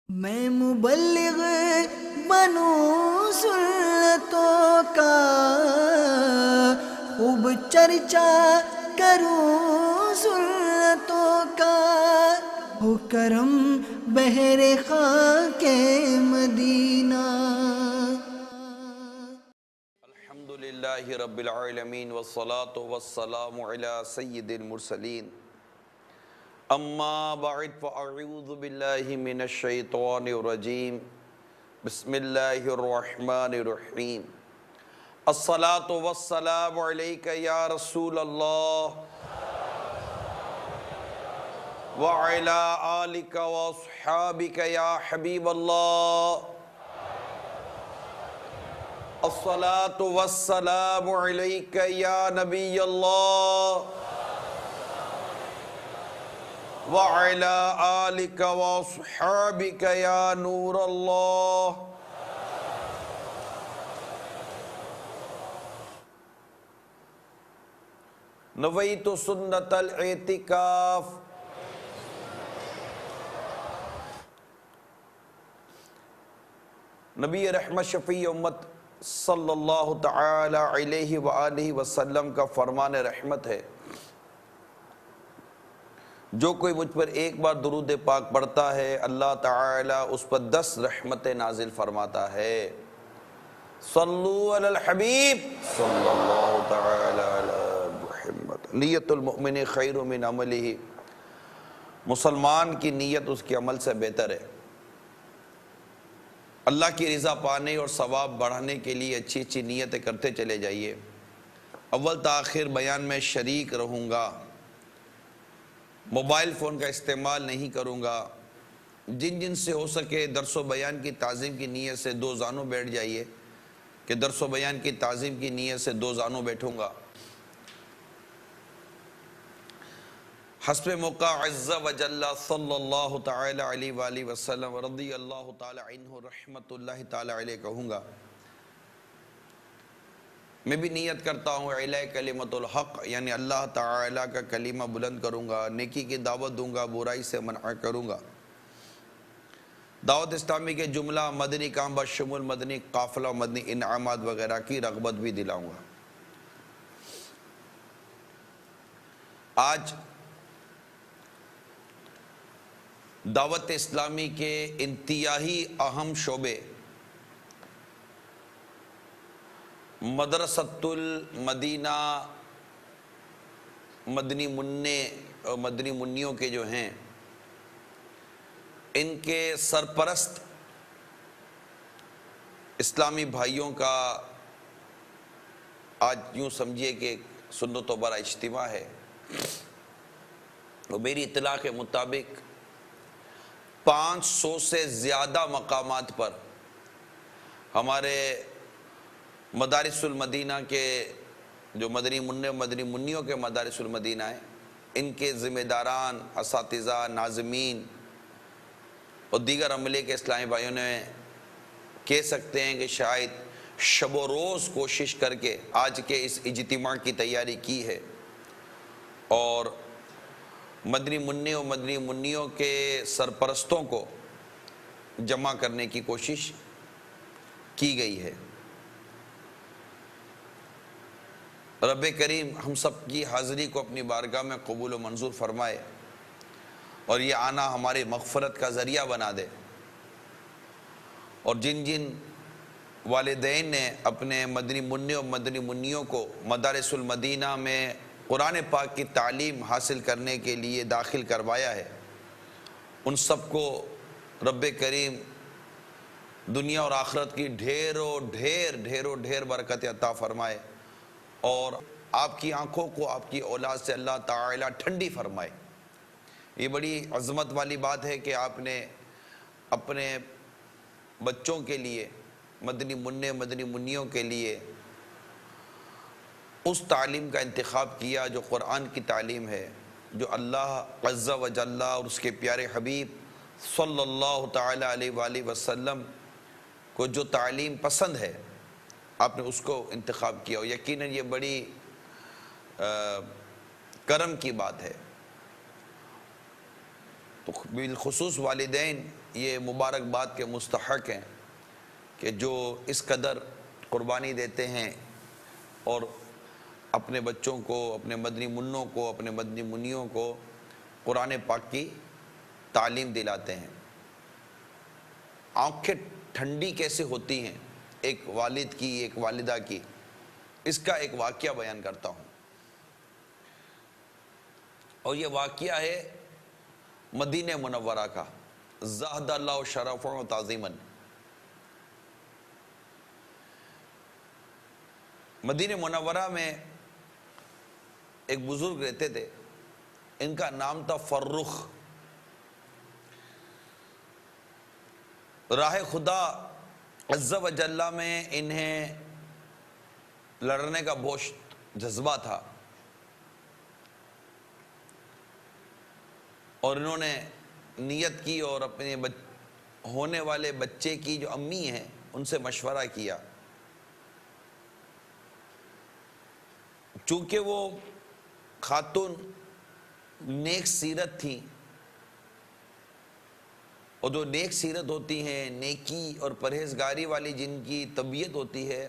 میں مبلغ بنوں سنتوں کا، خوب چرچا کروں سنتوں کا، ہو کرم بہر خاک مدینہ۔ الحمدللہ رب العالمین والصلاة والسلام علی سید المرسلین، اما بعد فاعوذ باللہ من الشیطان الرجیم، بسم اللہ الرحمن الرحیم۔ الصلاة والسلام علیک یا رسول اللہ وعلی آلک واصحابک یا حبیب اللہ۔ الصلاة والسلام علیک یا نبی اللہ وعلی آلک واصحابک یا نور اللہ۔ نویت سنت الاعتکاف۔ نبی رحمت شفیع امت صلی اللہ تعالی علیہ وآلہ وسلم کا فرمان رحمت ہے، جو کوئی مجھ پر ایک بار درود پاک پڑھتا ہے اللہ تعالی اس پر 10 رحمتیں نازل فرماتا ہے۔ صلو علی الحبیب صلی اللہ تعالی علی محمد۔ نیت المؤمن خیر من عملہ، مسلمان کی نیت اس کے عمل سے بہتر ہے۔ اللہ کی رضا پانے اور ثواب بڑھانے کے لیے اچھی اچھی نیتیں کرتے چلے جائیے۔ اول تاخیر بیان میں شریک رہوں گا، موبائل فون کا استعمال نہیں کروں گا۔ جن جن سے ہو سکے درس و بیان کی تعظیم کی نیت سے 2 زانوں بیٹھ جائیے کہ درس و بیان کی تعظیم کی نیت سے 2 زانوں بیٹھوں گا۔ حسب موقع عز و جل صلی اللہ تعالی علیہ وآلہ وسلم رضی اللہ تعالی عنہ رحمت اللہ تعالی علیہ کہوں گا۔ میں بھی نیت کرتا ہوں اعلاء کلمت الحق، یعنی اللہ تعالی کا کلمہ بلند کروں گا، نیکی کی دعوت دوں گا، برائی سے منع کروں گا، دعوت اسلامی کے جملہ مدنی کام بشمول مدنی قافلہ مدنی انعامات وغیرہ کی رغبت بھی دلاؤں گا۔ آج دعوت اسلامی کے انتہائی اہم شعبے مدرسۃ المدینہ، مدنی منع اور مدنی منیوں کے جو ہیں، ان کے سرپرست اسلامی بھائیوں کا آج یوں سمجھیے کہ سنتوں پر اجتماع ہے۔ اور میری اطلاع کے مطابق 500 سے زیادہ مقامات پر ہمارے مدارس المدینہ کے جو مدنی منع مدنی منیوں کے مدارس المدینہ ہیں، ان کے ذمہ داران، اساتذہ، ناظمین اور دیگر عملے کے اسلامی بھائیوں نے کہہ سکتے ہیں کہ شاید شب و روز کوشش کر کے آج کے اس اجتماع کی تیاری کی ہے، اور مدنی منع اور مدنی منیوں کے سرپرستوں کو جمع کرنے کی کوشش کی گئی ہے۔ رب کریم ہم سب کی حاضری کو اپنی بارگاہ میں قبول و منظور فرمائے، اور یہ آنا ہماری مغفرت کا ذریعہ بنا دے۔ اور جن جن والدین نے اپنے مدنی منع اور مدنی منیوں کو مدارس المدینہ میں قرآن پاک کی تعلیم حاصل کرنے کے لیے داخل کروایا ہے، ان سب کو رب کریم دنیا اور آخرت کی ڈھیر برکت عطا فرمائے، اور آپ کی آنکھوں کو آپ کی اولاد سے اللہ تعالی ٹھنڈی فرمائے۔ یہ بڑی عظمت والی بات ہے کہ آپ نے اپنے بچوں کے لیے، مدنی منع مدنی منیوں کے لیے اس تعلیم کا انتخاب کیا جو قرآن کی تعلیم ہے، جو اللہ عز و جل اور اس کے پیارے حبیب صلی اللہ تعالی علیہ وآلہ وسلم کو جو تعلیم پسند ہے، آپ نے اس کو انتخاب کیا۔ اور یقیناً یہ بڑی کرم کی بات ہے۔ تو بالخصوص والدین یہ مبارکباد کے مستحق ہیں کہ جو اس قدر قربانی دیتے ہیں اور اپنے بچوں کو، اپنے مدنی منوں کو، اپنے مدنی منیوں کو قرآن پاک کی تعلیم دلاتے ہیں۔ آنکھیں ٹھنڈی کیسے ہوتی ہیں ایک والد کی، ایک والدہ کی، اس کا ایک واقعہ بیان کرتا ہوں، اور یہ واقعہ ہے مدینہ منورہ کا، زاہد اللہ شرفا و تعظیما۔ مدینہ منورہ میں ایک بزرگ رہتے تھے، ان کا نام تھا فرخ۔ راہ خدا عز و جل میں انہیں لڑنے کا بہت جذبہ تھا، اور انہوں نے نیت کی اور اپنے ہونے والے بچے کی جو امی ہیں ان سے مشورہ کیا۔ چونکہ وہ خاتون نیک سیرت تھی، اور جو نیک سیرت ہوتی ہیں، نیکی اور پرہیزگاری والی جن کی طبیعت ہوتی ہے،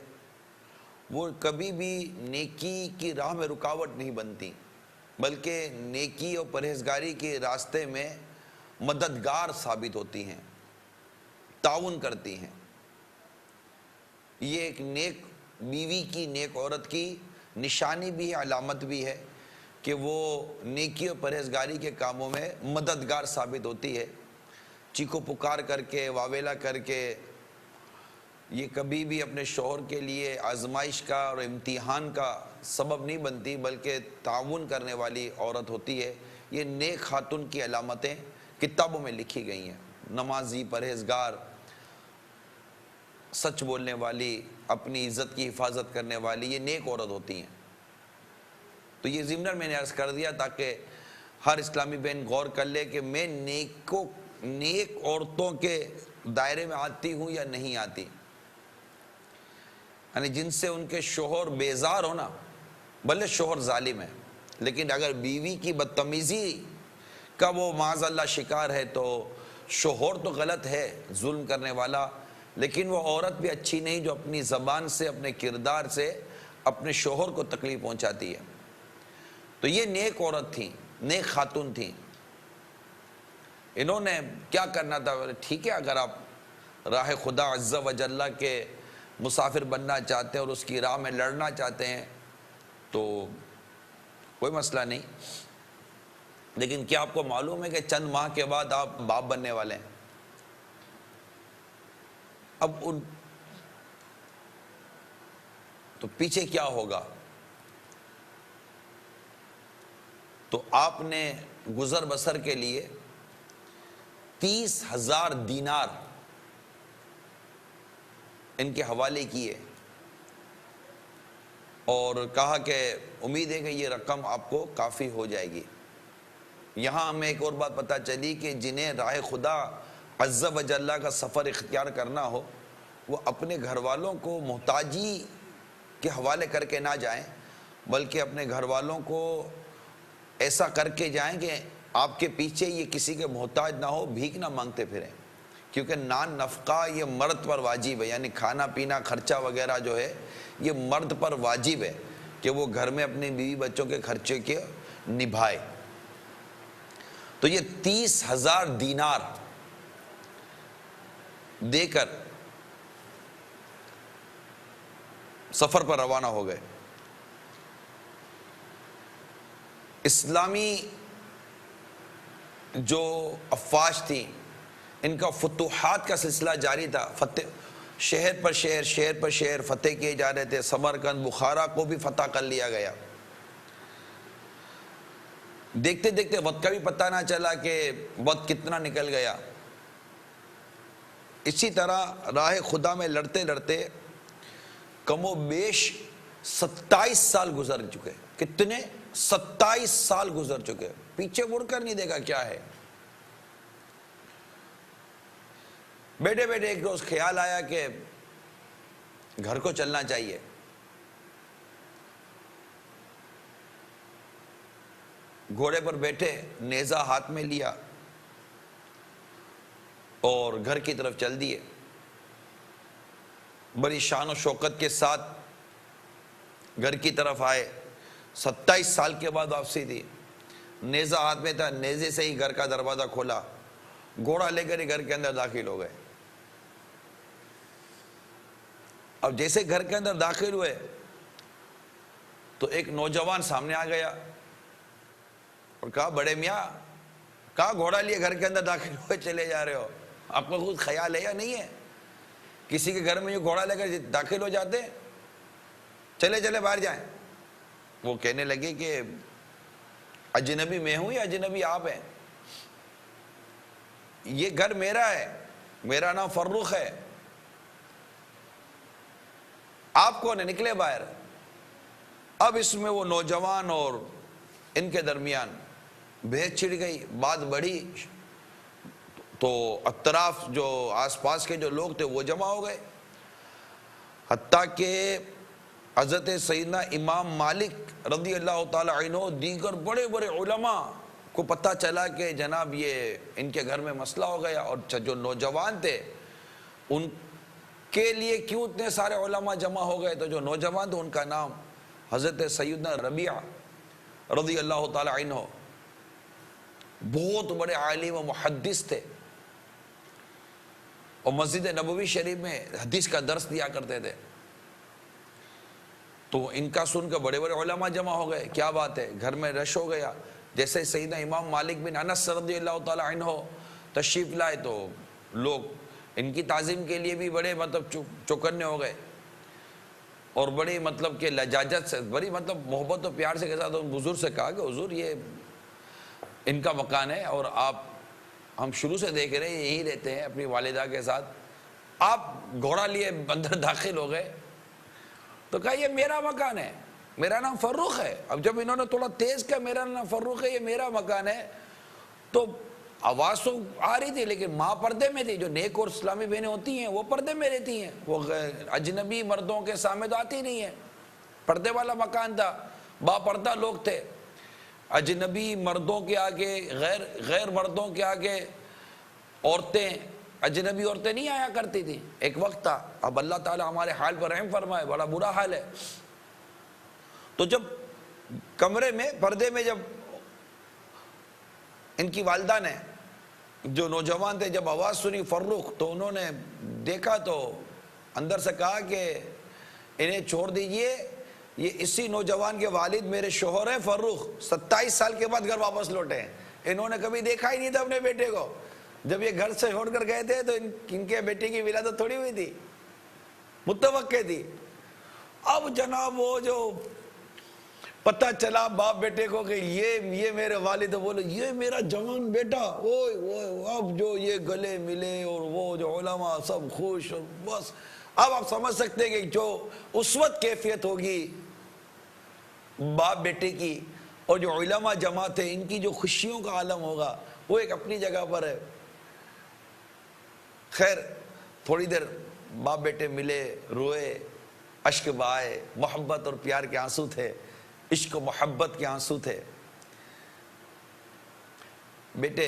وہ کبھی بھی نیکی کی راہ میں رکاوٹ نہیں بنتی، بلکہ نیکی اور پرہیزگاری کے راستے میں مددگار ثابت ہوتی ہیں، تعاون کرتی ہیں۔ یہ ایک نیک بیوی کی، نیک عورت کی نشانی بھی ہے، علامت بھی ہے کہ وہ نیکی اور پرہیزگاری کے کاموں میں مددگار ثابت ہوتی ہے۔ چیخو پکار کر کے، واویلا کر کے یہ کبھی بھی اپنے شوہر کے لیے آزمائش کا اور امتحان کا سبب نہیں بنتی، بلکہ تعاون کرنے والی عورت ہوتی ہے۔ یہ نیک خاتون کی علامتیں کتابوں میں لکھی گئی ہیں، نمازی، پرہیزگار، سچ بولنے والی، اپنی عزت کی حفاظت کرنے والی، یہ نیک عورت ہوتی ہیں۔ تو یہ ضمناً میں نے عرض کر دیا تاکہ ہر اسلامی بہن غور کر لے کہ میں نیک عورتوں کے دائرے میں آتی ہوں یا نہیں آتی، یعنی جن سے ان کے شوہر بیزار ہونا، بھلے شوہر ظالم ہے، لیکن اگر بیوی کی بدتمیزی کا وہ معاذ اللہ شکار ہے تو شوہر تو غلط ہے، ظلم کرنے والا، لیکن وہ عورت بھی اچھی نہیں جو اپنی زبان سے، اپنے کردار سے اپنے شوہر کو تکلیف پہنچاتی ہے۔ تو یہ نیک عورت تھی، نیک خاتون تھی۔ انہوں نے کیا کرنا تھا؟ ٹھیک ہے، اگر آپ راہ خدا عز و جل کے مسافر بننا چاہتے ہیں اور اس کی راہ میں لڑنا چاہتے ہیں تو کوئی مسئلہ نہیں، لیکن کیا آپ کو معلوم ہے کہ چند ماہ کے بعد آپ باپ بننے والے ہیں؟ اب ان تو پیچھے کیا ہوگا؟ تو آپ نے گزر بسر کے لیے 30,000 دینار ان کے حوالے کیے اور کہا کہ امید ہے کہ یہ رقم آپ کو کافی ہو جائے گی۔ یہاں ہمیں ایک اور بات پتہ چلی کہ جنہیں راہ خدا عز و جل کا سفر اختیار کرنا ہو، وہ اپنے گھر والوں کو محتاجی کے حوالے کر کے نہ جائیں، بلکہ اپنے گھر والوں کو ایسا کر کے جائیں کہ آپ کے پیچھے یہ کسی کے محتاج نہ ہو، بھیک نہ مانگتے پھریں، کیونکہ نان نفقہ یہ مرد پر واجب ہے، یعنی کھانا پینا خرچہ وغیرہ جو ہے یہ مرد پر واجب ہے کہ وہ گھر میں اپنے بیوی بچوں کے خرچے کے نبھائے۔ تو یہ 30,000 دینار دے کر سفر پر روانہ ہو گئے۔ اسلامی جو افواج تھیں ان کا فتوحات کا سلسلہ جاری تھا، شہر پر شہر فتح کیے جا رہے تھے۔ سمرقند، بخارا کو بھی فتح کر لیا گیا۔ دیکھتے دیکھتے وقت کا بھی پتہ نہ چلا کہ وقت کتنا نکل گیا۔ اسی طرح راہ خدا میں لڑتے لڑتے کم و بیش 27 سال گزر چکے۔ کتنے؟ 27 سال گزر چکے۔ پیچھے مڑ کر نہیں دیکھا کیا ہے۔ بیٹھے بیٹھے ایک روز خیال آیا کہ گھر کو چلنا چاہیے۔ گھوڑے پر بیٹھے، نیزہ ہاتھ میں لیا اور گھر کی طرف چل دیے. بڑی شان و شوکت کے ساتھ گھر کی طرف آئے. 27 سال کے بعد واپسی تھی. نیزہ ہاتھ میں تھا, نیزے سے ہی گھر کا دروازہ کھولا, گھوڑا لے کر ہی گھر کے اندر داخل ہو گئے. اب جیسے گھر کے اندر داخل ہوئے تو ایک نوجوان سامنے آ گیا اور کہا, بڑے میاں, کہا گھوڑا لیے گھر کے اندر داخل ہوئے چلے جا رہے ہو؟ آپ کو خود خیال ہے یا نہیں ہے کسی کے گھر میں یہ گھوڑا لے کر داخل ہو جاتے ہیں؟ چلے چلے باہر جائیں. وہ کہنے لگے کہ اجنبی میں ہوں یا اجنبی آپ ہیں؟ یہ گھر میرا ہے, میرا نام فرخ ہے. آپ کون ہے؟ نکلے باہر. اب اس میں وہ نوجوان اور ان کے درمیان بحث چھڑ گئی, بات بڑھی تو اطراف جو آس پاس کے جو لوگ تھے وہ جمع ہو گئے. حتیٰ کہ حضرت سیدنا امام مالک رضی اللہ تعالی عنہ دیگر بڑے بڑے علماء کو پتہ چلا کہ جناب یہ ان کے گھر میں مسئلہ ہو گیا. اور جو نوجوان تھے ان کے لیے کیوں اتنے سارے علماء جمع ہو گئے؟ تو جو نوجوان تھے ان کا نام حضرت سیدنا ربیعہ رضی اللہ تعالی عنہ, بہت بڑے عالم و محدث تھے اور مسجد نبوی شریف میں حدیث کا درس دیا کرتے تھے. تو ان کا سن کے بڑے بڑے علماء جمع ہو گئے. کیا بات ہے, گھر میں رش ہو گیا. جیسے سیدنا امام مالک بن انس رضی اللہ تعالی عنہ تشریف لائے تو لوگ ان کی تعظیم کے لیے بھی بڑے مطلب چوکنے ہو گئے اور بڑی مطلب کہ لجاجت سے, بڑی مطلب محبت و پیار سے کے ساتھ حضور سے کہا کہ حضور یہ ان کا مکان ہے اور آپ, ہم شروع سے دیکھ رہے ہیں یہی رہتے ہیں اپنی والدہ کے ساتھ, آپ گھوڑا لیے اندر داخل ہو گئے. تو کہا یہ میرا مکان ہے, میرا نام فرخ ہے. اب جب انہوں نے تھوڑا تیز کہا میرا نام فرخ ہے, یہ میرا مکان ہے, تو آواز تو آ رہی تھی لیکن ماں پردے میں تھی. جو نیک اور اسلامی بہنیں ہوتی ہیں وہ پردے میں رہتی ہیں, وہ اجنبی مردوں کے سامنے تو آتی نہیں ہیں. پردے والا مکان تھا, با پردہ لوگ تھے. اجنبی مردوں کے آگے, غیر مردوں کے آگے عورتیں, اجنبی عورتیں نہیں آیا کرتی تھی. ایک وقت تھا, اب اللہ تعالیٰ ہمارے حال پر رحم فرمائے, بڑا برا حال ہے. تو جب کمرے میں پردے میں جب ان کی والدہ نے, جو نوجوان تھے, جب آواز سنی فرخ, تو انہوں نے دیکھا تو اندر سے کہا کہ انہیں چھوڑ دیجئے, یہ اسی نوجوان کے والد میرے شوہر ہیں فرخ, 27 سال کے بعد گھر واپس لوٹے ہیں. انہوں نے کبھی دیکھا ہی نہیں تھا اپنے بیٹے کو. جب یہ گھر سے چھوڑ کر گئے تھے تو ان کے بیٹے کی ولادت تھوڑی ہوئی تھی, متوقع تھی. اب جناب وہ جو پتہ چلا باپ بیٹے کو کہ یہ میرے والد, بولے یہ میرا جوان بیٹا, اب جو یہ گلے ملے اور وہ جو علماء سب خوش, اور بس اب آپ سمجھ سکتے ہیں کہ جو اس وقت کیفیت ہوگی باپ بیٹے کی, اور جو علماء جمع تھے ان کی جو خوشیوں کا عالم ہوگا وہ ایک اپنی جگہ پر ہے. خیر تھوڑی دیر باپ بیٹے ملے, روئے, اشک بہائے, محبت اور پیار کے آنسو تھے, عشق و محبت کے آنسو تھے. بیٹے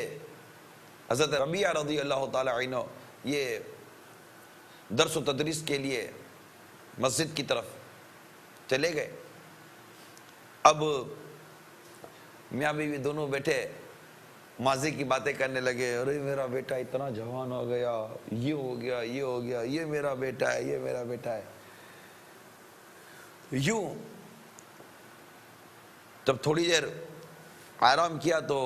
حضرت ربیعہ رضی اللہ تعالی عنہ یہ درس و تدریس کے لیے مسجد کی طرف چلے گئے. اب میاں بیوی دونوں بیٹھے ماضی کی باتیں کرنے لگے. ارے میرا بیٹا اتنا جوان ہو گیا, یہ ہو گیا, یہ ہو گیا, یہ میرا بیٹا ہے, یہ میرا بیٹا ہے. یوں جب تھوڑی دیر آرام کیا تو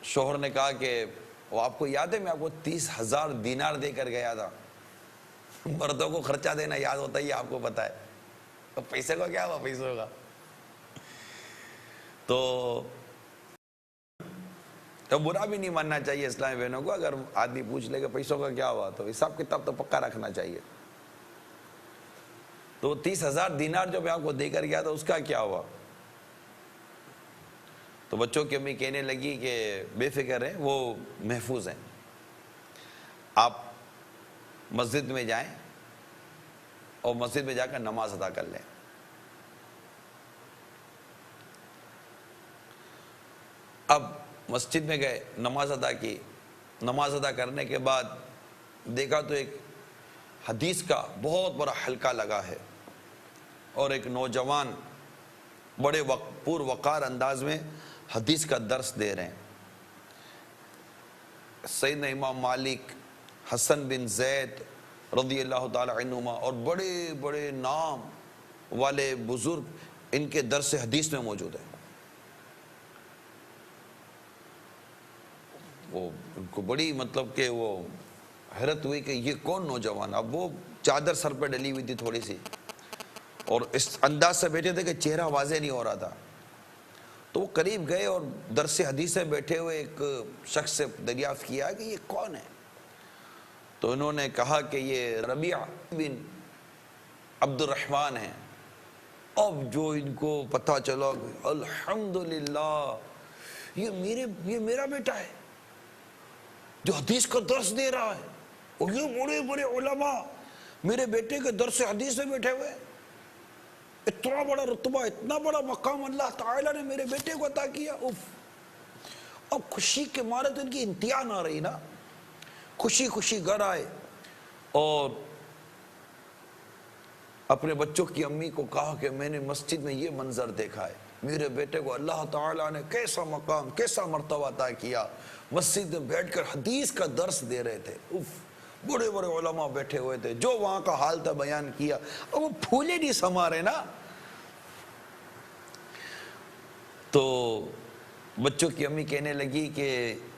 شوہر نے کہا کہ وہ آپ کو یاد ہے میں آپ کو 30,000 دینار دے کر گیا تھا. مردوں کو خرچہ دینا یاد ہوتا ہی آپ کو پتا ہے, تو پیسے کو کیا ہوا, پیسوں کا. تو برا بھی نہیں ماننا چاہیے اسلامی بہنوں کو, اگر آدمی پوچھ لے کہ پیسوں کا کیا ہوا تو حساب کتاب تو پکا رکھنا چاہیے. تو 30,000 دینار جو میں آپ کو دے کر گیا تھا اس کا کیا ہوا؟ تو بچوں کی امی کہنے لگی کہ بے فکر ہیں, وہ محفوظ ہیں, آپ مسجد میں جائیں اور مسجد میں جا کر نماز ادا کر لیں. اب مسجد میں گئے, نماز ادا کی. نماز ادا کرنے کے بعد دیکھا تو ایک حدیث کا بہت بڑا حلقہ لگا ہے اور ایک نوجوان بڑے پر وقار انداز میں حدیث کا درس دے رہے ہیں. سیدنا امام مالک, حسن بن زید رضی اللہ تعالی عنہما اور بڑے بڑے نام والے بزرگ ان کے درس حدیث میں موجود ہیں. وہ ان کو بڑی مطلب کہ وہ حیرت ہوئی کہ یہ کون نوجوان. اب وہ چادر سر پہ ڈلی ہوئی تھی تھوڑی سی اور اس انداز سے بیٹھے تھے کہ چہرہ واضح نہیں ہو رہا تھا. تو وہ قریب گئے اور درس حدیث سے بیٹھے ہوئے ایک شخص سے دریافت کیا کہ یہ کون ہے. تو انہوں نے کہا کہ یہ ربیع بن عبد الرحمن ہیں. اب جو ان کو پتہ چلا الحمدللہ یہ میرا بیٹا ہے جو حدیث کا درس دے رہا ہے, اور یہ بڑے بڑے علماء میرے بیٹے کے درس حدیث میں بیٹھے ہوئے. اتنا بڑا رتبہ, اتنا بڑا مقام اللہ تعالیٰ نے میرے بیٹے کو عطا کیا. اب خوشی کے مارے تو ان کی انتہا نہ رہی نا. خوشی خوشی گھر آئے اور اپنے بچوں کی امی کو کہا کہ میں نے مسجد میں یہ منظر دیکھا ہے, میرے بیٹے کو اللہ تعالیٰ نے کیسا مقام کیسا مرتبہ عطا کیا. مسجد میں بیٹھ کر حدیث کا درس دے رہے تھے. بڑے بڑے علماء بیٹھے ہوئے تھے, جو وہاں کا حال تھا بیان کیا. اور وہ پھولے نہیں سما رہے نا. تو بچوں کی امی کہنے لگی کہ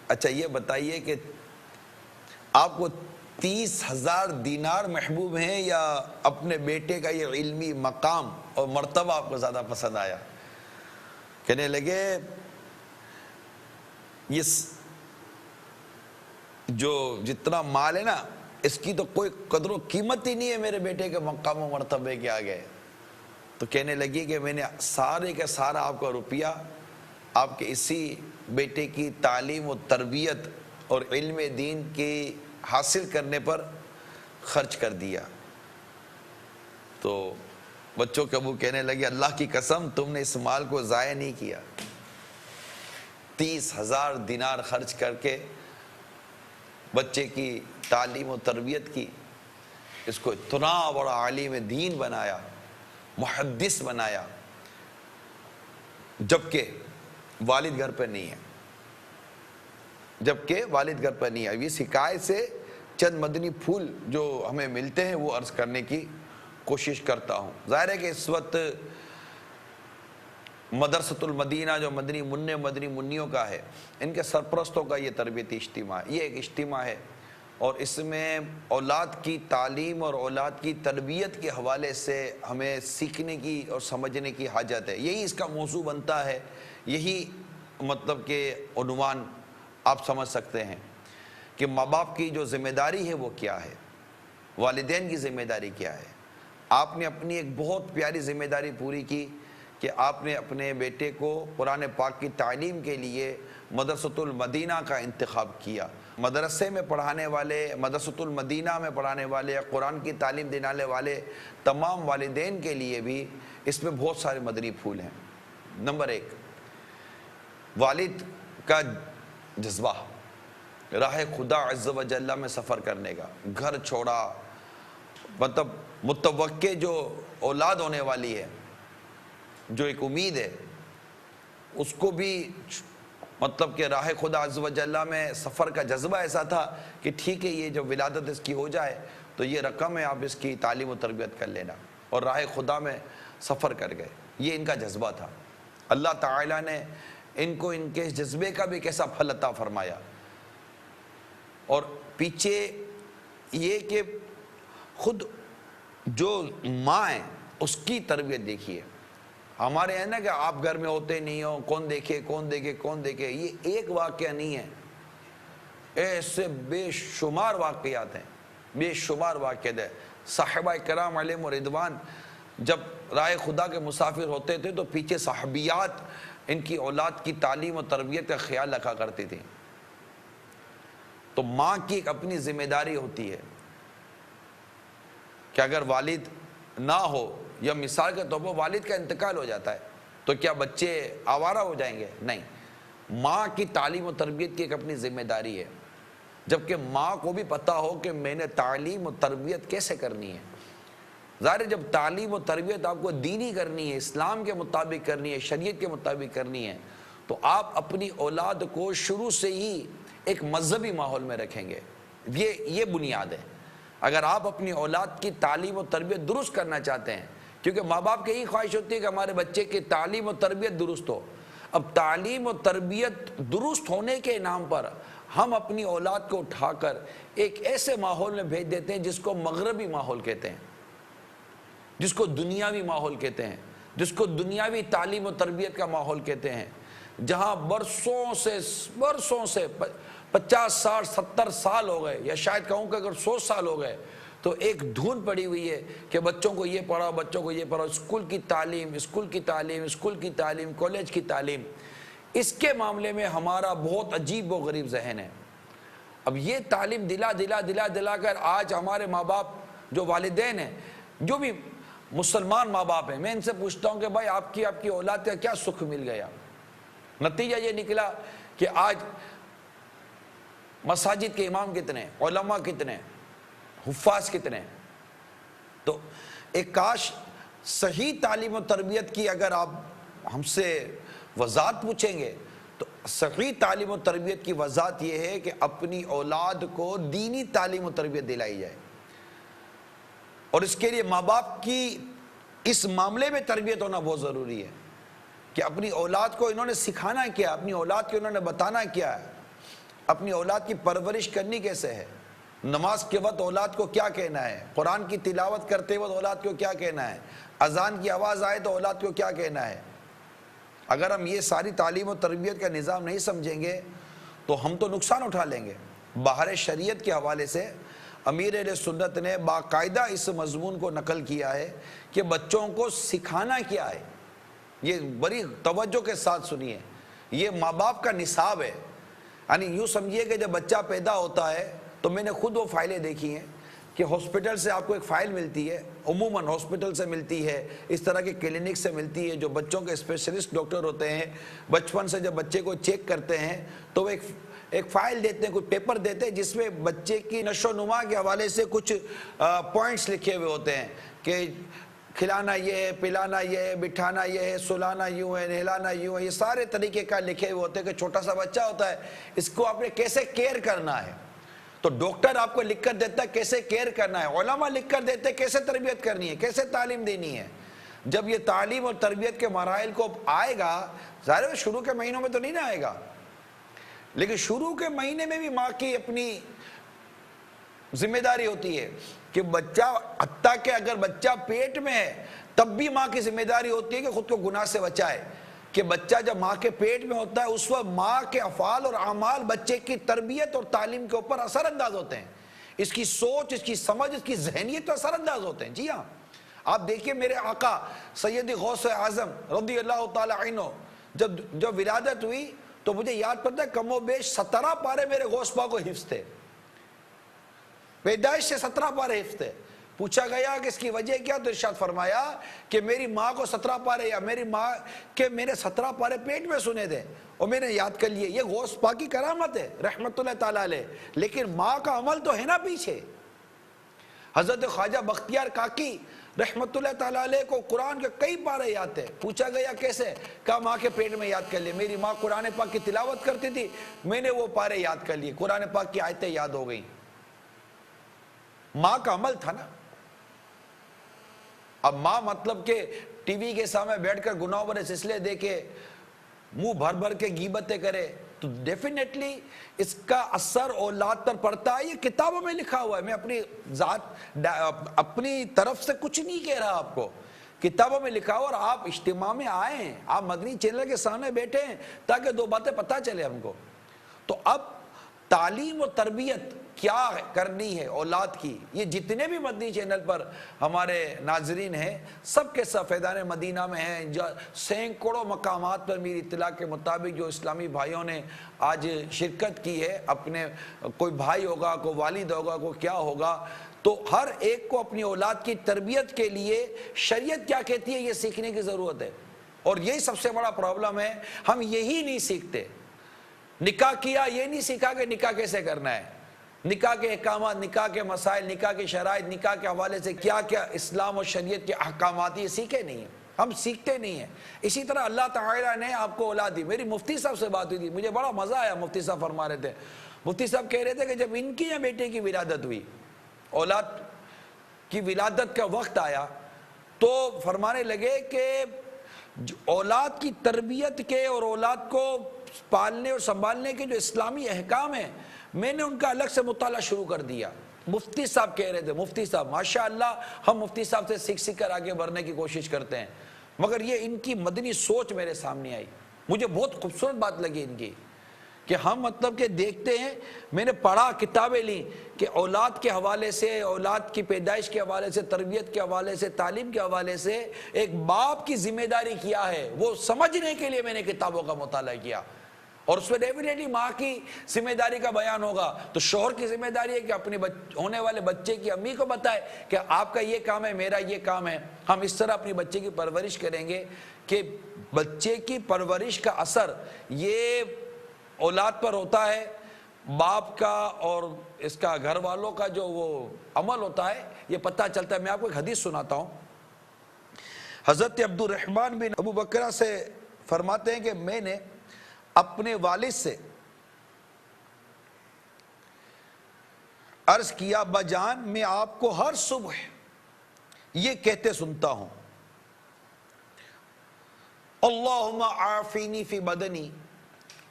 اچھا یہ بتائیے کہ آپ کو 30,000 دینار محبوب ہیں یا اپنے بیٹے کا یہ علمی مقام اور مرتبہ آپ کو زیادہ پسند آیا. کہنے لگے یہ جو جتنا مال ہے نا اس کی تو کوئی قدر و قیمت ہی نہیں ہے میرے بیٹے کے مقام و مرتبے کے آگے. تو کہنے لگی کہ میں نے سارے کا سارا آپ کا روپیہ آپ کے اسی بیٹے کی تعلیم و تربیت اور علم دین کی حاصل کرنے پر خرچ کر دیا. تو بچوں کے ابو کہنے لگے اللہ کی قسم تم نے اس مال کو ضائع نہیں کیا. 30,000 دینار خرچ کر کے بچے کی تعلیم و تربیت کی, اس کو اتنا بڑا عالم دین بنایا, محدث بنایا, جبکہ والد گھر پہ نہیں ہے. جبکہ والد گھر پہ نہیں ہے. اس حکایت سے چند مدنی پھول جو ہمیں ملتے ہیں وہ عرض کرنے کی کوشش کرتا ہوں. ظاہر ہے کہ اس وقت مدرسۃ المدینہ جو مدنی منیوں کا ہے, ان کے سرپرستوں کا یہ تربیتی اجتماع, یہ ایک اجتماع ہے اور اس میں اولاد کی تعلیم اور اولاد کی تربیت کے حوالے سے ہمیں سیکھنے کی اور سمجھنے کی حاجت ہے. یہی اس کا موضوع بنتا ہے, یہی مطلب کہ عنوان آپ سمجھ سکتے ہیں کہ ماں باپ کی جو ذمہ داری ہے وہ کیا ہے, والدین کی ذمہ داری کیا ہے. آپ نے اپنی ایک بہت پیاری ذمہ داری پوری کی کہ آپ نے اپنے بیٹے کو قرآن پاک کی تعلیم کے لیے مدرسۃ المدینہ کا انتخاب کیا. مدرسے میں پڑھانے والے, مدرسۃ المدینہ میں پڑھانے والے, قرآن کی تعلیم دینے والے تمام والدین کے لیے بھی اس میں بہت سارے مدنی پھول ہیں. نمبر 1, والد کا جذبہ راہ خدا عز و جل میں سفر کرنے کا, گھر چھوڑا, مطلب متوقع جو اولاد ہونے والی ہے, جو ایک امید ہے, اس کو بھی مطلب کہ راہ خدا عز و جل میں سفر کا جذبہ ایسا تھا کہ ٹھیک ہے یہ جو ولادت اس کی ہو جائے تو یہ رقم ہے, آپ اس کی تعلیم و تربیت کر لینا, اور راہ خدا میں سفر کر گئے. یہ ان کا جذبہ تھا. اللہ تعالیٰ نے ان کو ان کے جذبے کا بھی کیسا پھل عطا فرمایا. اور پیچھے یہ کہ خود جو ماں ہے اس کی تربیت دیکھیے. ہمارے ہیں نا کہ آپ گھر میں ہوتے نہیں ہو, کون دیکھے. یہ ایک واقعہ نہیں ہے, ایسے بے شمار واقعات ہیں, بے شمار واقعات ہیں. صحابہ کرام علیہم رضوان جب راہ خدا کے مسافر ہوتے تھے تو پیچھے صحابیات ان کی اولاد کی تعلیم و تربیت کا خیال رکھا کرتی تھی. تو ماں کی ایک اپنی ذمہ داری ہوتی ہے کہ اگر والد نہ ہو یا مثال کے طور پر والد کا انتقال ہو جاتا ہے تو کیا بچے آوارہ ہو جائیں گے؟ نہیں. ماں کی تعلیم و تربیت کی ایک اپنی ذمہ داری ہے، جبکہ ماں کو بھی پتا ہو کہ میں نے تعلیم و تربیت کیسے کرنی ہے۔ ظاہر ہے جب تعلیم و تربیت آپ کو دینی کرنی ہے، اسلام کے مطابق کرنی ہے، شریعت کے مطابق کرنی ہے، تو آپ اپنی اولاد کو شروع سے ہی ایک مذہبی ماحول میں رکھیں گے۔ یہ بنیاد ہے۔ اگر آپ اپنی اولاد کی تعلیم و تربیت درست کرنا چاہتے ہیں، کیونکہ ماں باپ کی یہی خواہش ہوتی ہے کہ ہمارے بچے کی تعلیم و تربیت درست ہو، اب تعلیم و تربیت درست ہونے کے نام پر ہم اپنی اولاد کو اٹھا کر ایک ایسے ماحول میں بھیج دیتے ہیں جس کو مغربی ماحول کہتے ہیں، جس کو دنیاوی ماحول کہتے ہیں، جس کو دنیاوی تعلیم و تربیت کا ماحول کہتے ہیں، جہاں برسوں سے 50 60 70 سال ہو گئے، یا شاید کہوں کہ اگر 100 سال ہو گئے تو ایک دھن پڑی ہوئی ہے کہ بچوں کو یہ پڑھاؤ، بچوں کو یہ پڑھاؤ، اسکول کی تعلیم، اسکول کی تعلیم، اسکول کی تعلیم، کالج کی تعلیم۔ اس کے معاملے میں ہمارا بہت عجیب و غریب ذہن ہے۔ اب یہ تعلیم دلا کر آج ہمارے ماں باپ جو والدین ہیں، جو بھی مسلمان ماں باپ ہیں، میں ان سے پوچھتا ہوں کہ بھائی آپ کی اولاد کا کیا سکھ مل گیا؟ نتیجہ یہ نکلا کہ آج مساجد کے امام کتنے، علماء کتنے، حفاظ کتنے۔ تو ایک کاش صحیح تعلیم و تربیت کی اگر آپ ہم سے وضاحت پوچھیں گے تو صحیح تعلیم و تربیت کی وضاحت یہ ہے کہ اپنی اولاد کو دینی تعلیم و تربیت دلائی جائے، اور اس کے لیے ماں باپ کی اس معاملے میں تربیت ہونا بہت ضروری ہے کہ اپنی اولاد کو انہوں نے سکھانا کیا، اپنی اولاد کو انہوں نے بتانا کیا ہے، اپنی اولاد کی پرورش کرنی کیسے ہے، نماز کے وقت اولاد کو کیا کہنا ہے، قرآن کی تلاوت کرتے وقت اولاد کو کیا کہنا ہے، اذان کی آواز آئے تو اولاد کو کیا کہنا ہے۔ اگر ہم یہ ساری تعلیم و تربیت کا نظام نہیں سمجھیں گے تو ہم تو نقصان اٹھا لیں گے۔ باہر شریعت کے حوالے سے امیر اہل سنت نے باقاعدہ اس مضمون کو نقل کیا ہے کہ بچوں کو سکھانا کیا ہے۔ یہ بڑی توجہ کے ساتھ سنیے، یہ ماں باپ کا نصاب ہے۔ یعنی یوں سمجھیے کہ جب بچہ پیدا ہوتا ہے تو میں نے خود وہ فائلیں دیکھی ہیں کہ ہاسپٹل سے آپ کو ایک فائل ملتی ہے، عموماً ہاسپٹل سے ملتی ہے، اس طرح کے کلینک سے ملتی ہے، جو بچوں کے اسپیشلسٹ ڈاکٹر ہوتے ہیں، بچپن سے جب بچے کو چیک کرتے ہیں تو وہ ایک فائل دیتے ہیں، کوئی پیپر دیتے ہیں جس میں بچے کی نشو و نما کے حوالے سے کچھ پوائنٹس لکھے ہوئے ہوتے ہیں کہ کھلانا یہ ہے، پلانا یہ ہے، بٹھانا یہ ہے، سلانا یوں ہے، نہلانا یوں ہے، یہ سارے طریقے کا لکھے ہوئے ہوتے ہیں کہ چھوٹا سا بچہ ہوتا ہے، اس کو آپ نے کیسے کیئر کرنا ہے۔ تو ڈاکٹر آپ کو لکھ کر دیتا ہے کیسے کیئر کرنا ہے، علماء لکھ کر دیتے ہیں کیسے تربیت کرنی ہے، کیسے تعلیم دینی ہے۔ جب یہ تعلیم اور تربیت کے مراحل کو آئے گا، ظاہر ہے شروع کے مہینوں میں تو نہیں نہ آئے گا، لیکن شروع کے مہینے میں بھی ماں کی اپنی ذمہ داری ہوتی ہے کہ بچہ، حتیٰ کہ اگر بچہ پیٹ میں ہے تب بھی ماں کی ذمہ داری ہوتی ہے کہ خود کو گناہ سے بچائے، کہ بچہ جب ماں کے پیٹ میں ہوتا ہے اس وقت ماں کے افعال اور اعمال بچے کی تربیت اور تعلیم کے اوپر اثر انداز ہوتے ہیں، اس کی سوچ، اس کی سمجھ، اس کی ذہنیت پر اثر انداز ہوتے ہیں۔ جی ہاں، آپ دیکھیے میرے آقا سید غوث اعظم رضی اللہ تعالی عنہ جب ولادت ہوئی تو مجھے یاد پڑتا ہے کم و بیش 17 پارے میرے غوث پاک کو حفظ تھے، پیدائش سے 17 پارے حفظ تھے۔ پوچھا گیا کہ اس کی وجہ کیا، تو ارشاد فرمایا کہ میری ماں کو 17 پارے، یا میری ماں کے میرے 17 پارے پیٹ میں سنے تھے اور میں نے یاد کر لیے۔ یہ غوث پاک کی کرامت ہے رحمت اللہ تعالیٰ علیہ، لیکن ماں کا عمل تو ہے نا پیچھے۔ حضرت خواجہ بختیار کاکی رحمت اللہ تعالیٰ علیہ کو قرآن کے کئی پارے یاد تھے۔ پوچھا گیا کیسے، کہا ماں کے پیٹ میں یاد کر لیے، میری ماں قرآن پاک کی تلاوت کرتی تھی، میں نے وہ پارے یاد کر لیے، قرآن پاک کی آیتیں یاد ہو گئیں۔ ماں کا عمل تھا نا۔ اب ماں مطلب کہ ٹی وی کے سامنے بیٹھ کر گناہوں بھرے سلسلے دیکھے، منہ بھر بھر کے غیبتیں کرے، تو ڈیفینیٹلی اس کا اثر اولاد پر پڑتا ہے۔ یہ کتابوں میں لکھا ہوا ہے، میں اپنی ذات اپنی طرف سے کچھ نہیں کہہ رہا، آپ کو کتابوں میں لکھا ہوا، اور آپ اجتماع میں آئے ہیں، آپ مدنی چینل کے سامنے بیٹھے ہیں تاکہ دو باتیں پتہ چلے ہم کو۔ تو اب تعلیم و تربیت کیا کرنی ہے اولاد کی، یہ جتنے بھی مدنی چینل پر ہمارے ناظرین ہیں سب کے سب فیضان مدینہ میں ہیں، جو سینکڑوں مقامات پر میری اطلاع کے مطابق جو اسلامی بھائیوں نے آج شرکت کی ہے، اپنے کوئی بھائی ہوگا، کوئی والد ہوگا، کوئی کیا ہوگا، تو ہر ایک کو اپنی اولاد کی تربیت کے لیے شریعت کیا کہتی ہے یہ سیکھنے کی ضرورت ہے۔ اور یہی سب سے بڑا پرابلم ہے، ہم یہی نہیں سیکھتے۔ نکاح کیا یہ نہیں سیکھا کہ نکاح کیسے کرنا ہے، نکاح کے احکامات، نکاح کے مسائل، نکاح کے شرائط، نکاح کے حوالے سے کیا کیا اسلام اور شریعت کے احکامات، یہ سیکھے نہیں ہیں، ہم سیکھتے نہیں ہیں۔ اسی طرح اللہ تعالیٰ نے آپ کو اولاد دی۔ میری مفتی صاحب سے بات ہوئی تھی، مجھے بڑا مزہ آیا، مفتی صاحب فرما رہے تھے، مفتی صاحب کہہ رہے تھے کہ جب ان کی یا بیٹے کی ولادت ہوئی، اولاد کی ولادت کا وقت آیا، تو فرمانے لگے کہ اولاد کی تربیت کے اور اولاد کو پالنے اور سنبھالنے کے جو اسلامی احکام ہیں، میں نے ان کا الگ سے مطالعہ شروع کر دیا۔ مفتی صاحب کہہ رہے تھے، مفتی صاحب ماشاءاللہ، ہم مفتی صاحب سے سیکھ کر آگے بڑھنے کی کوشش کرتے ہیں، مگر یہ ان کی مدنی سوچ میرے سامنے آئی، مجھے بہت خوبصورت بات لگی ان کی، کہ ہم مطلب کہ دیکھتے ہیں، میں نے پڑھا، کتابیں لیں کہ اولاد کے حوالے سے، اولاد کی پیدائش کے حوالے سے، تربیت کے حوالے سے، تعلیم کے حوالے سے ایک باپ کی ذمہ داری کیا ہے، وہ سمجھنے کے لیے میں نے کتابوں کا مطالعہ کیا، اور اس میں ڈیفینیٹلی ماں کی ذمہ داری کا بیان ہوگا، تو شوہر کی ذمہ داری ہے کہ اپنے ہونے والے بچے کی امی کو بتائے کہ آپ کا یہ کام ہے، میرا یہ کام ہے، ہم اس طرح اپنی بچے کی پرورش کریں گے کہ بچے کی پرورش کا اثر یہ اولاد پر ہوتا ہے، باپ کا اور اس کا گھر والوں کا جو وہ عمل ہوتا ہے یہ پتہ چلتا ہے۔ میں آپ کو ایک حدیث سناتا ہوں، حضرت عبد الرحمن بن ابو بکرہ سے فرماتے ہیں کہ میں نے اپنے والد سے عرض کیا، ابا جان میں آپ کو ہر صبح یہ کہتے سنتا ہوں، اللہم عافینی فی بدنی،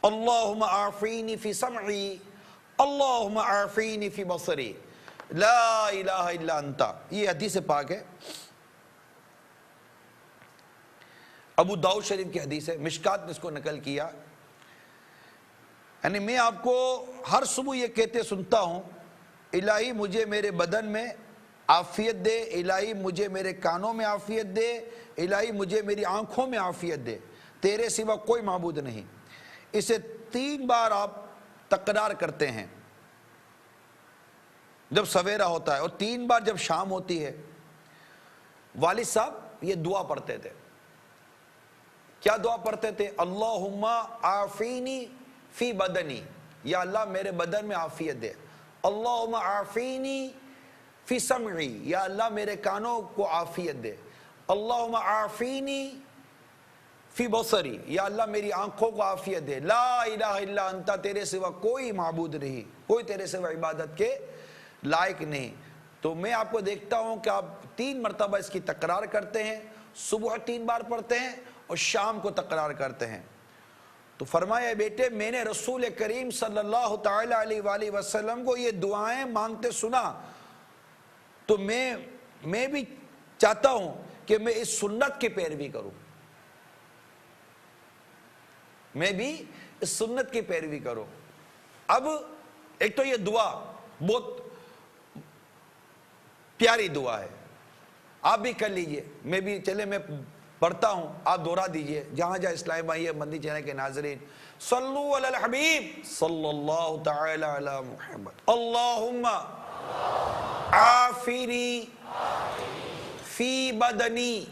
اللہم عافینی فی سمعی، اللہم عافینی فی بصری، لا الہ الا انتا۔ یہ حدیث پاک ہے، ابو داؤد شریف کی حدیث ہے، مشکات نے اس کو نقل کیا، یعنی میں آپ کو ہر صبح یہ کہتے سنتا ہوں، الہی مجھے میرے بدن میں عافیت دے، الہی مجھے میرے کانوں میں عافیت دے، الہی مجھے میری آنکھوں میں عافیت دے، تیرے سوا کوئی معبود نہیں۔ اسے 3 بار آپ تکرار کرتے ہیں جب سویرا ہوتا ہے، اور 3 بار جب شام ہوتی ہے۔ والد صاحب یہ دعا پڑھتے تھے، کیا دعا پڑھتے تھے؟ اللہم عافینی فی بدنی، یا اللہ میرے بدن میں عافیت دے، اللہم عافینی فی سمعی، یا اللہ میرے کانوں کو عافیت دے، اللہم عافینی فی بصری، یا اللہ میری آنکھوں کو عافیت دے، لا الہ الا انتا، تیرے سوا کوئی معبود نہیں، کوئی تیرے سوا عبادت کے لائق نہیں۔ تو میں آپ کو دیکھتا ہوں کہ آپ 3 مرتبہ اس کی تکرار کرتے ہیں، صبح 3 بار پڑھتے ہیں اور شام کو تکرار کرتے ہیں۔ تو فرمایا بیٹے میں نے رسول کریم صلی اللہ تعالی علیہ وآلہ وسلم کو یہ دعائیں مانگتے سنا، تو میں بھی چاہتا ہوں کہ میں اس سنت کی پیروی کروں، میں بھی اس سنت کی پیروی کروں۔ اب ایک تو یہ دعا بہت پیاری دعا ہے، آپ بھی کر لیجئے، میں بھی چلے میں پڑھتا ہوں، آپ دہرا دیجئے، جہاں جہاں اسلامی بھائی ہے، مدنی چینل کے ناظرین، صلو علی الحبیب صلی اللہ تعالی علی محمد، اللہم عافینی فی بدنی،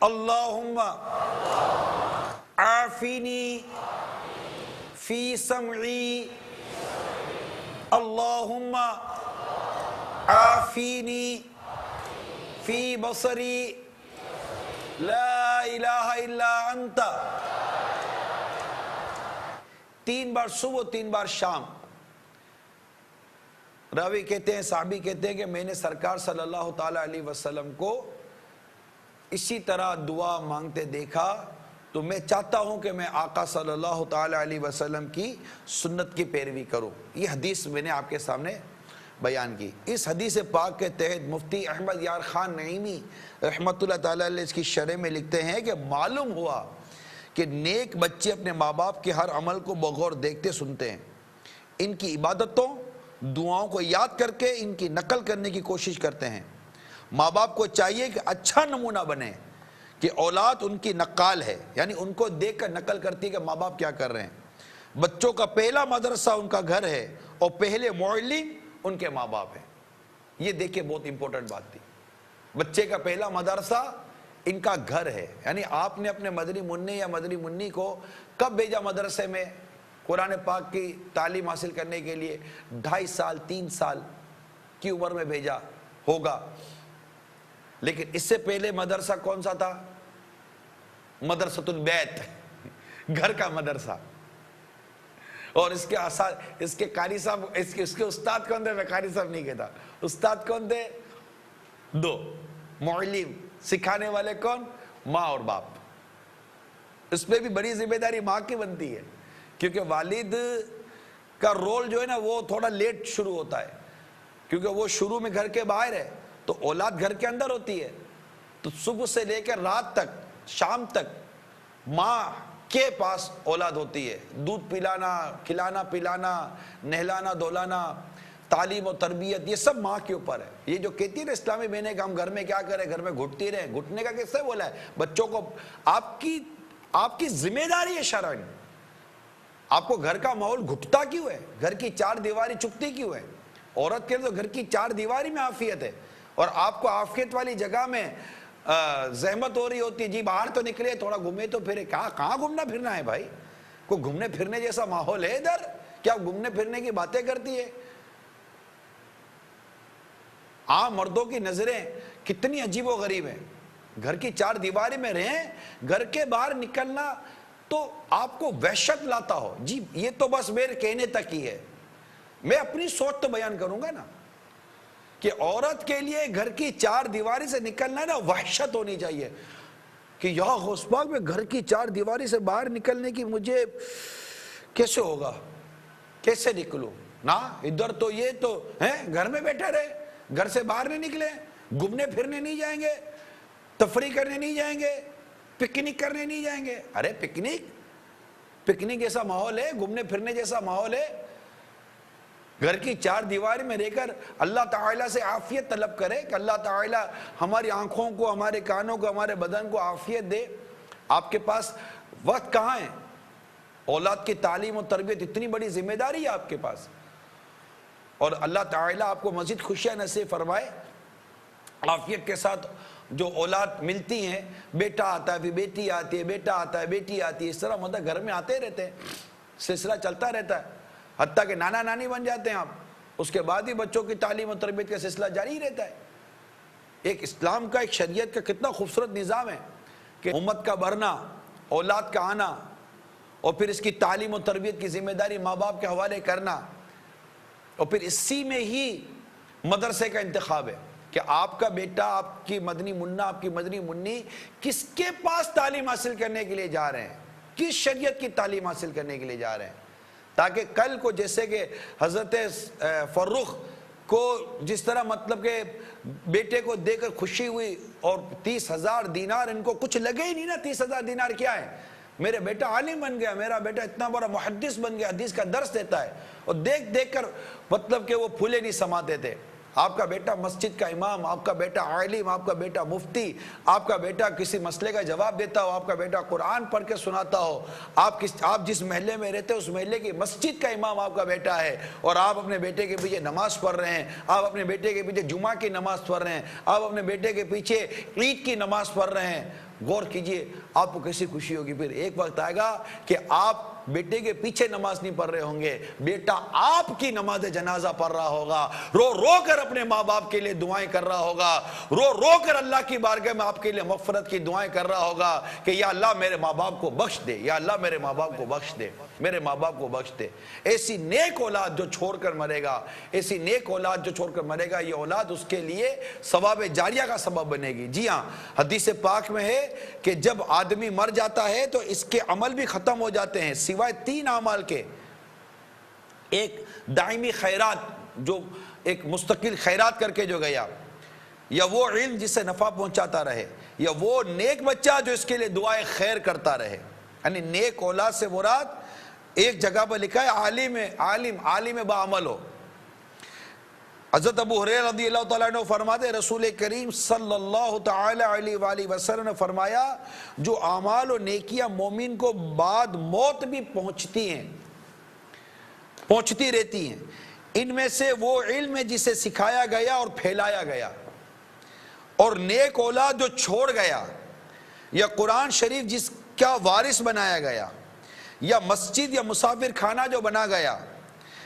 اللہم عافینی فی سمعی، اللہم عافینی فی بصری، لا الہ الا انتا۔ 3 بار صبح 3 بار شام۔ راوی کہتے ہیں، صحابی کہتے ہیں کہ میں نے سرکار صلی اللہ تعالی علیہ وسلم کو اسی طرح دعا مانگتے دیکھا، تو میں چاہتا ہوں کہ میں آقا صلی اللہ تعالی علیہ وسلم کی سنت کی پیروی کروں۔ یہ حدیث میں نے آپ کے سامنے بیان کی۔ اس حدیث پاک کے تحت مفتی احمد یار خان نعیمی رحمت اللہ تعالی علیہ اس کی شرح میں لکھتے ہیں کہ معلوم ہوا کہ نیک بچے اپنے ماں باپ کے ہر عمل کو بغور دیکھتے سنتے ہیں، ان کی عبادتوں دعاؤں کو یاد کر کے ان کی نقل کرنے کی کوشش کرتے ہیں۔ ماں باپ کو چاہیے کہ اچھا نمونہ بنے، کہ اولاد ان کی نقال ہے، یعنی ان کو دیکھ کر نقل کرتی ہے کہ ماں باپ کیا کر رہے ہیں۔ بچوں کا پہلا مدرسہ ان کا گھر ہے، اور پہلے معلم ان کے ماں باپ ہیں۔ یہ دیکھیں بہت امپورٹنٹ بات تھی، بچے کا پہلا مدرسہ ان کا گھر ہے. یعنی آپ نے اپنے مدنی منع یا مدنی منی کو کب بھیجا مدرسے میں قرآن پاک کی تعلیم حاصل کرنے کے لیے؟ 2.5 سال 3 سال کی عمر میں بھیجا ہوگا. لیکن اس سے پہلے مدرسہ کون سا تھا؟ مدرسۃ البیت، گھر کا مدرسہ. اور اس کے قاری صاحب، اس کے استاد کون تھے؟ میں قاری صاحب نہیں کہتا، استاد کون تھے؟ 2 معلم، سکھانے والے کون؟ ماں اور باپ. اس پہ بھی بڑی ذمہ داری ماں کی بنتی ہے، کیونکہ والد کا رول جو ہے نا وہ تھوڑا لیٹ شروع ہوتا ہے، کیونکہ وہ شروع میں گھر کے باہر ہے تو اولاد گھر کے اندر ہوتی ہے. تو صبح سے لے کر رات تک، شام تک ماں کے پاس اولاد ہوتی ہے. دودھ پلانا، کھلانا پلانا، نہلانا دھلانا، تعلیم و تربیت، یہ سب ماں کے اوپر ہے. یہ جو کہتی ہے نا اسلامی بہنیں کہ ہم گھر میں کیا کریں، گھر میں گھٹتی رہیں، گھٹنے کا کس سے بولا ہے؟ بچوں کو آپ کی ذمہ داری ہے شرعن. آپ کو گھر کا ماحول گھٹتا کیوں ہے؟ گھر کی 4 دیواری چپتی کیوں ہے؟ عورت کے تو گھر کی 4 دیواری میں عافیت ہے، اور آپ کو عافیت والی جگہ میں زحمت ہو رہی ہوتی ہے. جی باہر تو نکلے، تھوڑا گھومے تو پھرے. کہاں گھومنا پھرنا ہے بھائی؟ کوئی گھومنے پھرنے جیسا ماحول ہے ادھر؟ کیا گھومنے پھرنے کی باتیں کرتی ہے؟ عام مردوں کی نظریں کتنی عجیب و غریب ہیں. گھر کی 4 دیواری میں رہیں، گھر کے باہر نکلنا تو آپ کو وحشت لاتا ہو. جی یہ تو بس میرے کہنے تک ہی ہے، میں اپنی سوچ تو بیان کروں گا نا، کہ عورت کے لیے گھر کی 4 دیواری سے نکلنا ہے نا، وحشت ہونی چاہیے کہ یا غوث پاک میں گھر کی 4 دیواری سے باہر نکلنے کی مجھے کیسے ہوگا، کیسے نکلوں نا؟ ادھر تو یہ تو ہیں گھر میں بیٹھے رہے، گھر سے باہر نہیں نکلے، گھومنے پھرنے نہیں جائیں گے، تفریح کرنے نہیں جائیں گے، پکنک کرنے نہیں جائیں گے. ارے پکنک جیسا ماحول ہے، گھومنے پھرنے جیسا ماحول ہے. گھر کی 4 دیواری میں رہ کر اللہ تعالیٰ سے عافیت طلب کرے کہ اللہ تعالیٰ ہماری آنکھوں کو، ہمارے کانوں کو، ہمارے بدن کو عافیت دے. آپ کے پاس وقت کہاں ہے؟ اولاد کی تعلیم و تربیت اتنی بڑی ذمہ داری ہے آپ کے پاس، اور اللہ تعالیٰ آپ کو مزید خوشیاں نصیب فرمائے. عافیت کے ساتھ جو اولاد ملتی ہیں، بیٹا آتا ہے پھر بیٹی آتی ہے، بیٹا آتا ہے بیٹی آتی ہے، اس طرح مطلب گھر میں آتے رہتے ہیں، سلسلہ چلتا رہتا ہے، حتیٰ کہ نانا نانی بن جاتے ہیں آپ. اس کے بعد ہی بچوں کی تعلیم و تربیت کا سلسلہ جاری رہتا ہے. ایک اسلام کا، ایک شریعت کا کتنا خوبصورت نظام ہے کہ امت کا بڑھنا، اولاد کا آنا، اور پھر اس کی تعلیم و تربیت کی ذمہ داری ماں باپ کے حوالے کرنا، اور پھر اسی میں ہی مدرسے کا انتخاب ہے کہ آپ کا بیٹا، آپ کی مدنی منا، آپ کی مدنی منی کس کے پاس تعلیم حاصل کرنے کے لیے جا رہے ہیں، کس شریعت کی تعلیم حاصل کرنے کے لیے جا رہے ہیں، تاکہ کل کو جیسے کہ حضرت فروخ کو جس طرح مطلب کہ بیٹے کو دے کر خوشی ہوئی، اور 30,000 دینار ان کو کچھ لگے ہی نہیں نا. 30,000 دینار کیا ہے؟ میرے بیٹا عالم بن گیا، میرا بیٹا اتنا بڑا محدث بن گیا، حدیث کا درس دیتا ہے. اور دیکھ کر مطلب کہ وہ پھولے نہیں سماتے تھے. آپ کا بیٹا مسجد کا امام، آپ کا بیٹا عالم، آپ کا بیٹا مفتی، آپ کا بیٹا کسی مسئلے کا جواب دیتا ہو، آپ کا بیٹا قرآن پڑھ کے سناتا ہو، آپ جس محلے میں رہتے ہیں اس محلے کی مسجد کا امام آپ کا بیٹا ہے، اور آپ اپنے بیٹے کے پیچھے نماز پڑھ رہے ہیں، آپ اپنے بیٹے کے پیچھے جمعہ کی نماز پڑھ رہے ہیں، آپ اپنے بیٹے کے پیچھے عید کی نماز پڑھ رہے ہیں. غور کیجئے آپ کو کیسی خوشی ہوگی. پھر ایک وقت آئے گا کہ آپ بیٹے کے پیچھے نماز نہیں پڑھ رہے ہوں گے، بیٹا آپ کی نماز جنازہ پڑھ رہا ہوگا، رو رو کر اپنے ماں باپ کے لیے دعائیں کر رہا ہوگا، رو رو کر اللہ کی بارگاہ میں آپ کے لیے مغفرت کی دعائیں کر رہا ہوگا کہ یا اللہ میرے ماں باپ کو بخش دے، یا اللہ میرے ماں باپ کو بخش دے، میرے ماں باپ کو بخش دے. ایسی نیک اولاد جو چھوڑ کر مرے گا، ایسی نیک اولاد جو چھوڑ کر مرے گا، یہ اولاد اس کے لیے ثواب جاریہ کا سبب بنے گی. جی ہاں، حدیث پاک میں ہے کہ جب آدمی مر جاتا ہے تو اس کے عمل بھی ختم ہو جاتے ہیں سوائے 3 اعمال کے. ایک دائمی خیرات، جو ایک مستقل خیرات کر کے جو گیا، یا وہ علم جس سے نفع پہنچاتا رہے، یا وہ نیک بچہ جو اس کے لیے دعائیں خیر کرتا رہے. یعنی نیک اولاد سے مراد ایک جگہ پر لکھا ہے عالم بعمل ہو. حضرت ابو ہریرہ رضی اللہ تعالیٰ عنہ فرماتے رسول کریم صلی اللہ تعالی علیہ وآلہ وسلم نے فرمایا جو اعمال و نیکیاں مومن کو بعد موت بھی پہنچتی رہتی ہیں، ان میں سے وہ علم ہے جسے سکھایا گیا اور پھیلایا گیا، اور نیک اولاد جو چھوڑ گیا یا قرآن شریف جس کا وارث بنایا گیا، یا مسجد یا مسافر خانہ جو بنا گیا،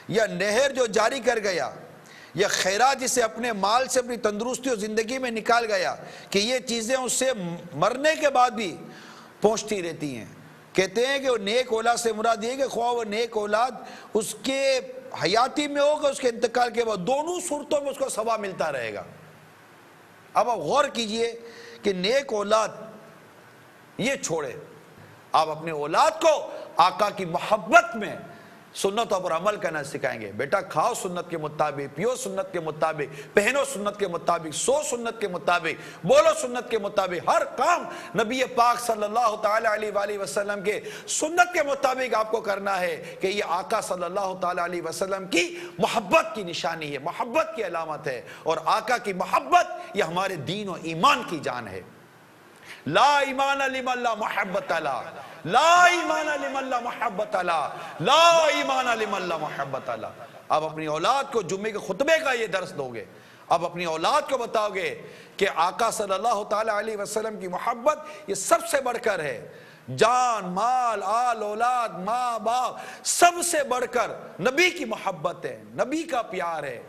یا نہر جو جاری کر گیا، یا خیرات جسے اپنے مال سے اپنی تندرستی اور زندگی میں نکال گیا، کہ یہ چیزیں اس سے مرنے کے بعد بھی پہنچتی رہتی ہیں۔ کہتے ہیں کہ وہ نیک اولاد سے مراد یہ کہ خواہ وہ نیک اولاد اس کے حیاتی میں ہوگا، اس کے انتقال کے بعد دونوں صورتوں میں اس کو ثواب ملتا رہے گا۔ اب آپ غور کیجئے کہ نیک اولاد یہ چھوڑے، آپ اپنے اولاد کو آقا کی محبت میں سنتوں پر عمل کرنا سکھائیں گے۔ بیٹا کھاؤ سنت کے مطابق، پیو سنت کے مطابق، پہنو سنت کے مطابق، سو سنت کے مطابق، بولو سنت کے مطابق، ہر کام نبی پاک صلی اللہ تعالیٰ علیہ وآلہ وسلم کے سنت کے مطابق آپ کو کرنا ہے، کہ یہ آقا صلی اللہ تعالیٰ علیہ وسلم کی محبت کی نشانی ہے، محبت کی علامت ہے، اور آقا کی محبت یہ ہمارے دین و ایمان کی جان ہے۔ لا ایمان لمن لا محبت لا، لا ایمان لمن لا محبت لا، لا ایمان لمن لا محبت لا۔ اب اپنی اولاد کو جمعے کے خطبے کا یہ درس دو گے، اب اپنی اولاد کو بتاؤ گے کہ آقا صلی اللہ تعالیٰ علیہ وسلم کی محبت یہ سب سے بڑھ کر ہے، جان مال آل اولاد ماں باپ سب سے بڑھ کر نبی کی محبت ہے، نبی کا پیار ہے،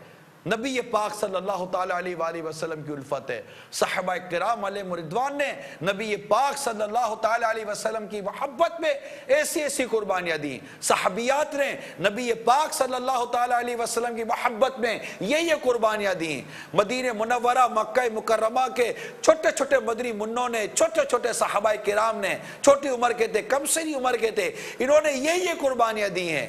نبی پاک صلی اللہ تعالیٰ علیہ وآلہ وسلم کی الفت ہے۔ صحابہ کرام علیہ رضوان نے نبی پاک صلی اللہ تعالیٰ علیہ وسلم کی محبت میں ایسی ایسی قربانیاں دیں، صحابیات نے نبی پاک صلی اللہ تعالیٰ علیہ وسلم کی محبت میں یہ قربانیاں دیں۔ مدینہ منورہ مکہ مکرمہ کے چھوٹے چھوٹے مدنی منوں نے، چھوٹے چھوٹے صحابہ کرام نے، چھوٹی عمر کے تھے، کم سنی عمر کے تھے، انہوں نے یہ قربانیاں دی ہیں۔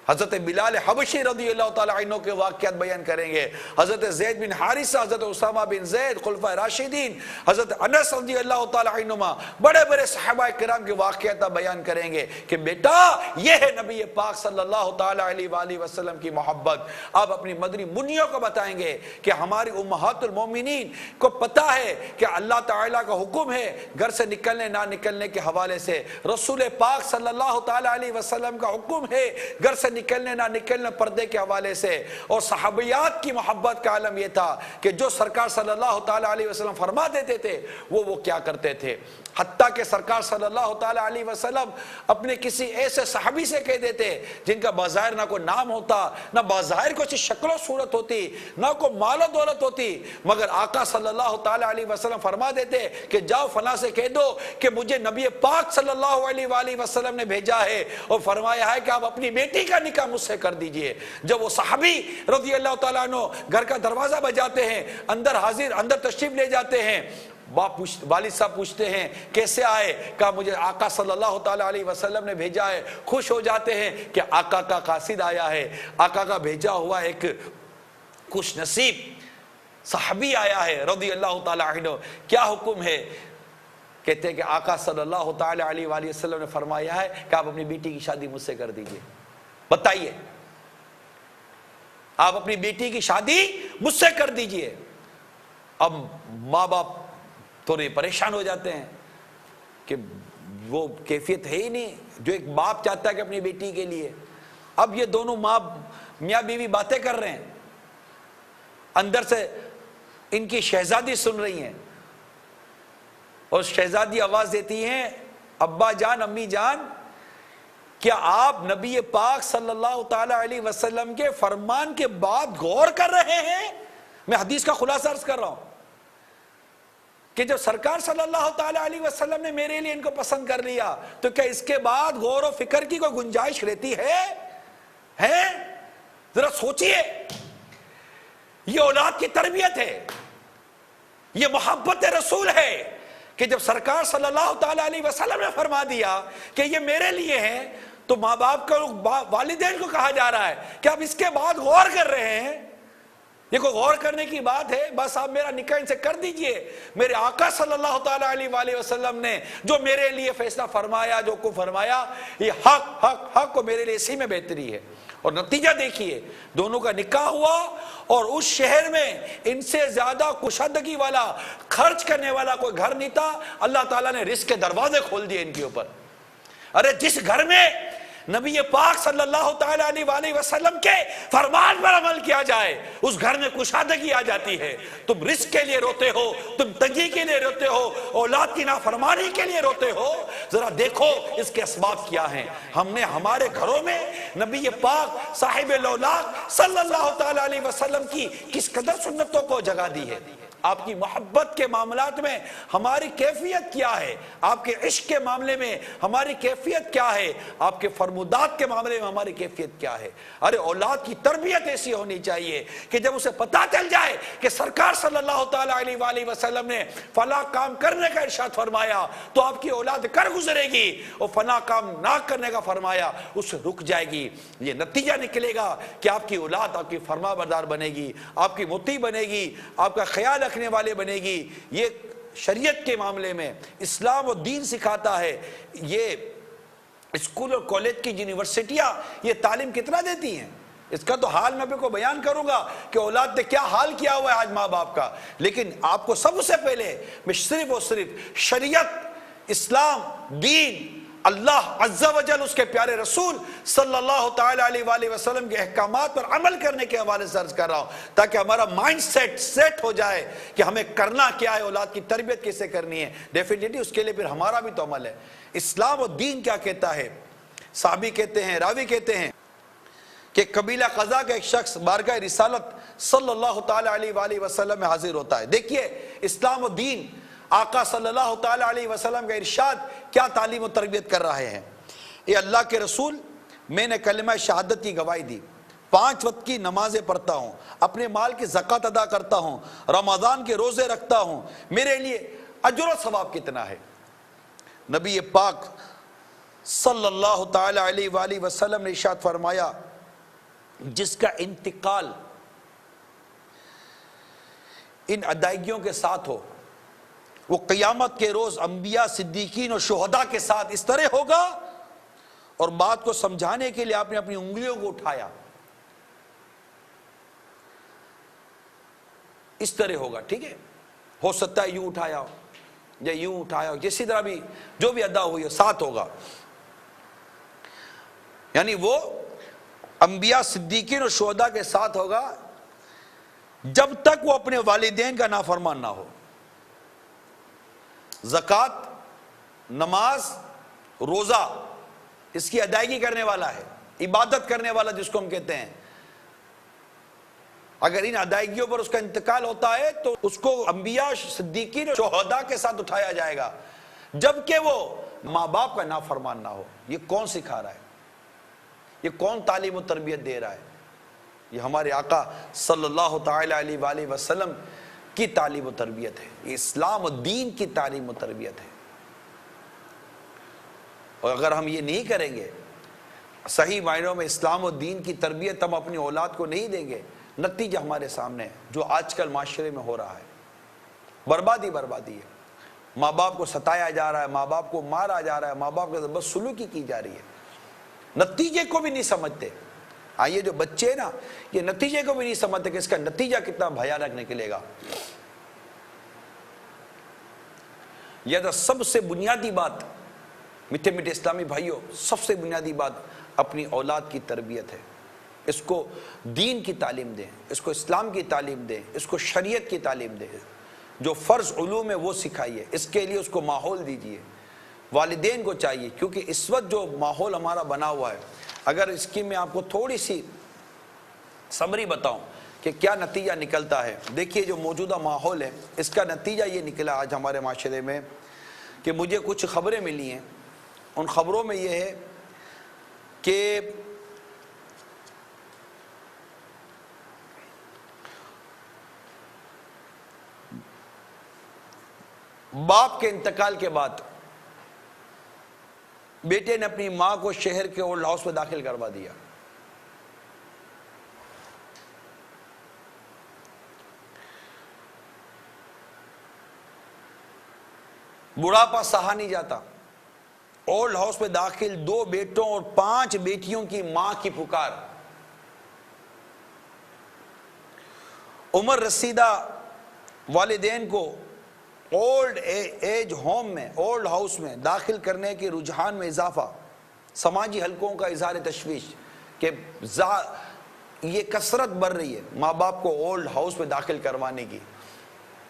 حضرت بلال حبشی رضی اللہ تعالیٰ عنہ کے واقعات بیان کریں گے، حضرت زید بن حارثہ، حضرت اسامہ بن زید، خلفائے راشدین، حضرت انس رضی اللہ تعالیٰ عنہما، بڑے بڑے صحابہ کرام کے واقعات بیان کریں گے کہ بیٹا یہ ہے نبی پاک صلی اللہ تعالیٰ علیہ وآلہ وسلم کی محبت۔ آپ اپنی مدنی منیوں کو بتائیں گے کہ ہماری امہات المومنین کو پتہ ہے کہ اللہ تعالیٰ کا حکم ہے گھر سے نکلنے نہ نکلنے کے حوالے سے، رسول پاک صلی اللہ تعالیٰ علیہ وسلم کا حکم ہے گھر سے نکلنے نہ نکلنے پردے کے حوالے سے، اور صحابیات کی محبت کا عالم یہ تھا کہ جو سرکار صلی اللہ تعالیٰ علیہ وسلم فرما دیتے تھے وہ کیا کرتے تھے، حتیٰ کہ سرکار صلی اللہ تعالیٰ علیہ وسلم اپنے کسی ایسے صحابی سے کہہ دیتے جن کا بظاہر نہ کوئی نام ہوتا، نہ بظاہر کوئی شکل و صورت ہوتی، نہ کوئی مال و دولت ہوتی، مگر آقا صلی اللہ تعالیٰ علیہ وسلم فرما دیتے کہ جاؤ فلاں سے کہہ دو کہ مجھے نبی پاک صلی اللہ علیہ وآلہ وسلم نے بھیجا ہے اور فرمایا ہے کہ آپ اپنی بیٹی کا نکاح مجھ سے کر دیجئے۔ جب وہ صحابی رضی اللہ تعالیٰ عنہ گھر کا دروازہ بجاتے ہیں، اندر تشریف لے جاتے ہیں، والد صاحب پوچھتے ہیں کیسے آئے، کہا مجھے آقا صلی اللہ تعالیٰ علیہ وسلم نے بھیجا ہے۔ خوش ہو جاتے ہیں کہ آقا کا قاصد آیا ہے، آقا کا بھیجا ہوا ایک خوش نصیب صحابی آیا ہے رضی اللہ تعالیٰ عنہ، کیا حکم ہے؟ کہتے ہیں کہ آقا صلی اللہ تعالیٰ علیہ وآلہ وسلم نے فرمایا ہے کہ آپ اپنی بیٹی کی شادی مجھ سے کر دیجئے۔ بتائیے، آپ اپنی بیٹی کی شادی مجھ سے کر دیجئے۔ اب ماں باپ تھوڑے پریشان ہو جاتے ہیں کہ وہ کیفیت ہے ہی نہیں جو ایک باپ چاہتا ہے کہ اپنی بیٹی کے لیے۔ اب یہ دونوں میاں بیوی باتیں کر رہے ہیں، اندر سے ان کی شہزادی سن رہی ہیں، اور شہزادی آواز دیتی ہیں ابا جان امی جان کیا آپ نبی پاک صلی اللہ تعالیٰ علیہ وسلم کے فرمان کے بعد غور کر رہے ہیں؟ میں حدیث کا خلاصہ عرض کر رہا ہوں کہ جب سرکار صلی اللہ تعالیٰ علیہ وسلم نے میرے لیے ان کو پسند کر لیا تو کیا اس کے بعد غور و فکر کی کوئی گنجائش رہتی ہے؟ ذرا سوچئے، یہ اولاد کی تربیت ہے، یہ محبت رسول ہے کہ جب سرکار صلی اللہ تعالیٰ علیہ وسلم نے فرما دیا کہ یہ میرے لیے ہے تو ماں باپ کا والدین کو کہا جا رہا ہے کہ آپ اس کے بعد غور کر رہے ہیں۔ یہ کوئی غور کرنے کی بات ہے؟ بس آپ میرا نکاح ان سے کر دیجئے۔ میرے آقا صلی اللہ تعالیٰ علیہ وآلہ وسلم نے جو میرے لیے فیصلہ فرمایا، جو کو فرمایا، یہ حق کو میرے لیے اسی میں بہتری ہے۔ اور نتیجہ دیکھیے، دونوں کا نکاح ہوا اور اس شہر میں ان سے زیادہ کشادگی والا، خرچ کرنے والا کوئی گھر نہیں تھا۔ اللہ تعالیٰ نے رزق کے دروازے کھول دیے ان کے اوپر۔ ارے جس گھر میں نبی پاک صلی اللہ تعالیٰ علیہ وسلم کے فرمان پر عمل کیا جائے، اس گھر میں کشادگی آ جاتی ہے۔ تم رزق کے لیے روتے ہو، تم تنگی کے لیے روتے ہو، اولاد کی نافرمانی کے لیے روتے ہو، ذرا دیکھو اس کے اسباب کیا ہیں۔ ہم نے ہمارے گھروں میں نبی پاک صاحب الاولاق صلی اللہ تعالیٰ علیہ وسلم کی کس قدر سنتوں کو جگہ دی ہے۔ آپ کی محبت کے معاملات میں ہماری کیفیت کیا ہے، آپ کے عشق کے معاملے میں ہماری کیفیت کیا ہے، آپ کے فرمودات کے معاملے میں ہماری کیفیت کیا ہے۔ ارے اولاد کی تربیت ایسی ہونی چاہیے کہ جب اسے پتا چل جائے کہ سرکار صلی اللہ تعالیٰ علیہ وسلم نے فلاں کام کرنے کا ارشاد فرمایا تو آپ کی اولاد کر گزرے گی، اور فلاں کام نہ کرنے کا فرمایا اس سے رک جائے گی۔ یہ نتیجہ نکلے گا کہ آپ کی اولاد آپ کی فرما بردار بنے گی، آپ کی مطیع بنے گی، آپ کا خیال رکھنے والے بنے گی۔ یہ شریعت کے معاملے میں اسلام و دین سکھاتا ہے۔ یہ اسکول اور کالج کی یونیورسٹیاں یہ تعلیم کتنا دیتی ہیں، اس کا تو حال میں آپ کو بیان کروں گا کہ اولاد نے کیا حال کیا ہوا ہے آج ماں باپ کا، لیکن آپ کو سب سے پہلے میں صرف اور صرف شریعت، اسلام، دین، اللہ عز و جل، اس کے پیارے رسول صلی اللہ تعالیٰ علیہ وسلم کے احکامات پر عمل کرنے کے حوالے سے عرض کر رہا ہوں، تاکہ ہمارا مائنڈ سیٹ ہو جائے کہ ہمیں کرنا کیا ہے، اولاد کی تربیت کیسے کرنی ہے۔ ڈیفینیٹلی اس کے لیے پھر ہمارا بھی تو عمل ہے۔ اسلام و دین کیا کہتا ہے؟ صحابی کہتے ہیں، راوی کہتے ہیں کہ قبیلہ قضا کا ایک شخص بارگاہ رسالت صلی اللہ تعالیٰ علیہ وسلم میں حاضر ہوتا ہے۔ دیکھیے اسلام و دین، آقا صلی اللہ تعالیٰ علیہ وسلم کا ارشاد کیا تعلیم و تربیت کر رہے ہیں۔ اے اللہ کے رسول، میں نے کلمہ شہادت کی گواہی دی، 5 وقت کی نمازیں پڑھتا ہوں، اپنے مال کی زکوٰۃ ادا کرتا ہوں، رمضان کے روزے رکھتا ہوں، میرے لیے اجر و ثواب کتنا ہے؟ نبی پاک صلی اللہ تعالیٰ علیہ وسلم نے ارشاد فرمایا، جس کا انتقال ان ادائیگیوں کے ساتھ ہو وہ قیامت کے روز انبیاء، صدیقین اور شہداء کے ساتھ اس طرح ہوگا، اور بات کو سمجھانے کے لیے آپ نے اپنی انگلیوں کو اٹھایا، اس طرح ہوگا۔ ٹھیک ہے، ہو سکتا ہے یوں اٹھایا ہو یا یوں اٹھایا ہو، جیسی طرح بھی جو بھی ادا ہوئی ہو، ساتھ ہوگا۔ یعنی وہ انبیاء، صدیقین اور شہداء کے ساتھ ہوگا جب تک وہ اپنے والدین کا نافرمان نہ ہو۔ زکوٰۃ، نماز، روزہ، اس کی ادائیگی کرنے والا ہے، عبادت کرنے والا جس کو ہم کہتے ہیں، اگر ان ادائیگیوں پر اس کا انتقال ہوتا ہے تو اس کو انبیاء، صدیقین اور شہداء کے ساتھ اٹھایا جائے گا، جبکہ وہ ماں باپ کا نافرمان نہ ہو۔ یہ کون سکھا رہا ہے؟ یہ کون تعلیم و تربیت دے رہا ہے؟ یہ ہمارے آقا صلی اللہ تعالیٰ علیہ وسلم کی تعلیم و تربیت ہے، یہ اسلام و دین کی تعلیم و تربیت ہے۔ اور اگر ہم یہ نہیں کریں گے، صحیح معنوں میں اسلام و دین کی تربیت ہم اپنی اولاد کو نہیں دیں گے، نتیجہ ہمارے سامنے ہے جو آج کل معاشرے میں ہو رہا ہے، بربادی ہے۔ ماں باپ کو ستایا جا رہا ہے، ماں باپ کو مارا جا رہا ہے، ماں باپ کے ساتھ بدسلوکی کی جا رہی ہے، نتیجے کو بھی نہیں سمجھتے۔ یہ جو بچے نا، یہ نتیجے کو بھی نہیں سمجھتے کہ اس کا نتیجہ کتنا بھیانک نکلے گا۔ یہ سب سے بنیادی بات میٹھے میٹھے اسلامی بھائیوں، سب سے بنیادی بات اپنی اولاد کی تربیت ہے۔ اس کو دین کی تعلیم دیں، اس کو اسلام کی تعلیم دیں، اس کو شریعت کی تعلیم دیں، جو فرض علوم ہے وہ سکھائیے، اس کے لیے اس کو ماحول دیجیے۔ والدین کو چاہیے، کیونکہ اس وقت جو ماحول ہمارا بنا ہوا ہے، اگر اس کی میں آپ کو تھوڑی سی سمری بتاؤں کہ کیا نتیجہ نکلتا ہے، دیکھیے جو موجودہ ماحول ہے اس کا نتیجہ یہ نکلا آج ہمارے معاشرے میں کہ مجھے کچھ خبریں ملی ہیں، ان خبروں میں یہ ہے کہ باپ کے انتقال کے بعد بیٹے نے اپنی ماں کو شہر کے اولڈ ہاؤس میں داخل کروا دیا۔ بڑھاپا سہا نہیں جاتا، اولڈ ہاؤس میں داخل 2 بیٹوں اور 5 بیٹیوں کی ماں کی پکار، عمر رسیدہ والدین کو اولڈ ایج ہوم میں، اولڈ ہاؤس میں داخل کرنے کے رجحان میں اضافہ، سماجی حلقوں کا اظہار تشویش کہ یہ کثرت بڑھ رہی ہے ماں باپ کو اولڈ ہاؤس میں داخل کروانے کی.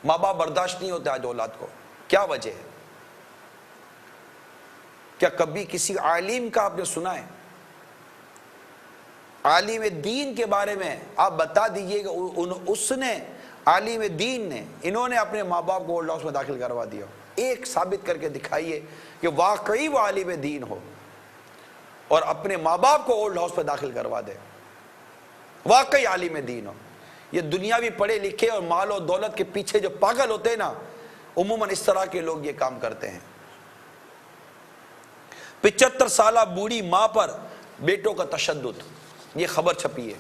ماں باپ برداشت نہیں ہوتے آج اولاد کو. کیا وجہ ہے؟ کیا کبھی کسی عالم کا آپ نے سنا ہے؟ عالم دین کے بارے میں آپ بتا دیجئے کہ اس نے عالم دین نے انہوں نے اپنے ماں باپ کو اولڈ ہاؤس میں داخل کروا دیا. ایک ثابت کر کے دکھائیے کہ واقعی وہ عالم دین ہو اور اپنے ماں باپ کو اولڈ ہاؤس میں داخل کروا دے, واقعی عالم دین ہو. یہ دنیاوی پڑھے لکھے اور مال و دولت کے پیچھے جو پاگل ہوتے ہیں نا, عموماً اس طرح کے لوگ یہ کام کرتے ہیں. 75 سالہ بوڑھی ماں پر بیٹوں کا تشدد, یہ خبر چھپی ہے.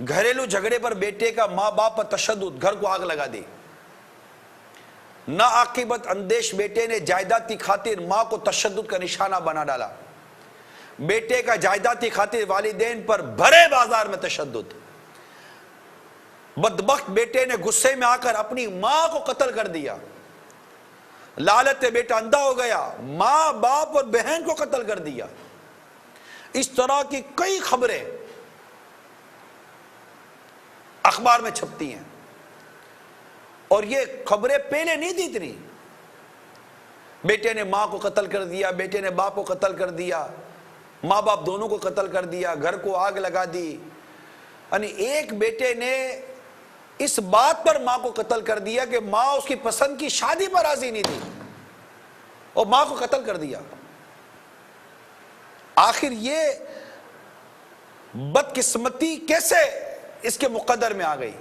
گھریلو جھگڑے پر بیٹے کا ماں باپ پر تشدد, گھر کو آگ لگا دی. ناعاقبت اندیش بیٹے نے جائیداد کی خاطر ماں کو تشدد کا نشانہ بنا ڈالا. بیٹے کا جائیداد کی خاطر والدین پر بھرے بازار میں تشدد. بدبخت بیٹے نے غصے میں آ کر اپنی ماں کو قتل کر دیا. لالچ سے بیٹا اندھا ہو گیا, ماں باپ اور بہن کو قتل کر دیا. اس طرح کی کئی خبریں اخبار میں چھپتی ہیں, اور یہ خبریں پہلے نہیں تھی اتنی. بیٹے نے ماں کو قتل کر دیا, بیٹے نے باپ کو قتل کر دیا, ماں باپ دونوں کو قتل کر دیا, گھر کو آگ لگا دی. یعنی ایک بیٹے نے اس بات پر ماں کو قتل کر دیا کہ ماں اس کی پسند کی شادی پر راضی نہیں تھی اور ماں کو قتل کر دیا. آخر یہ بدقسمتی کیسے اس کے مقدر میں آ گئی؟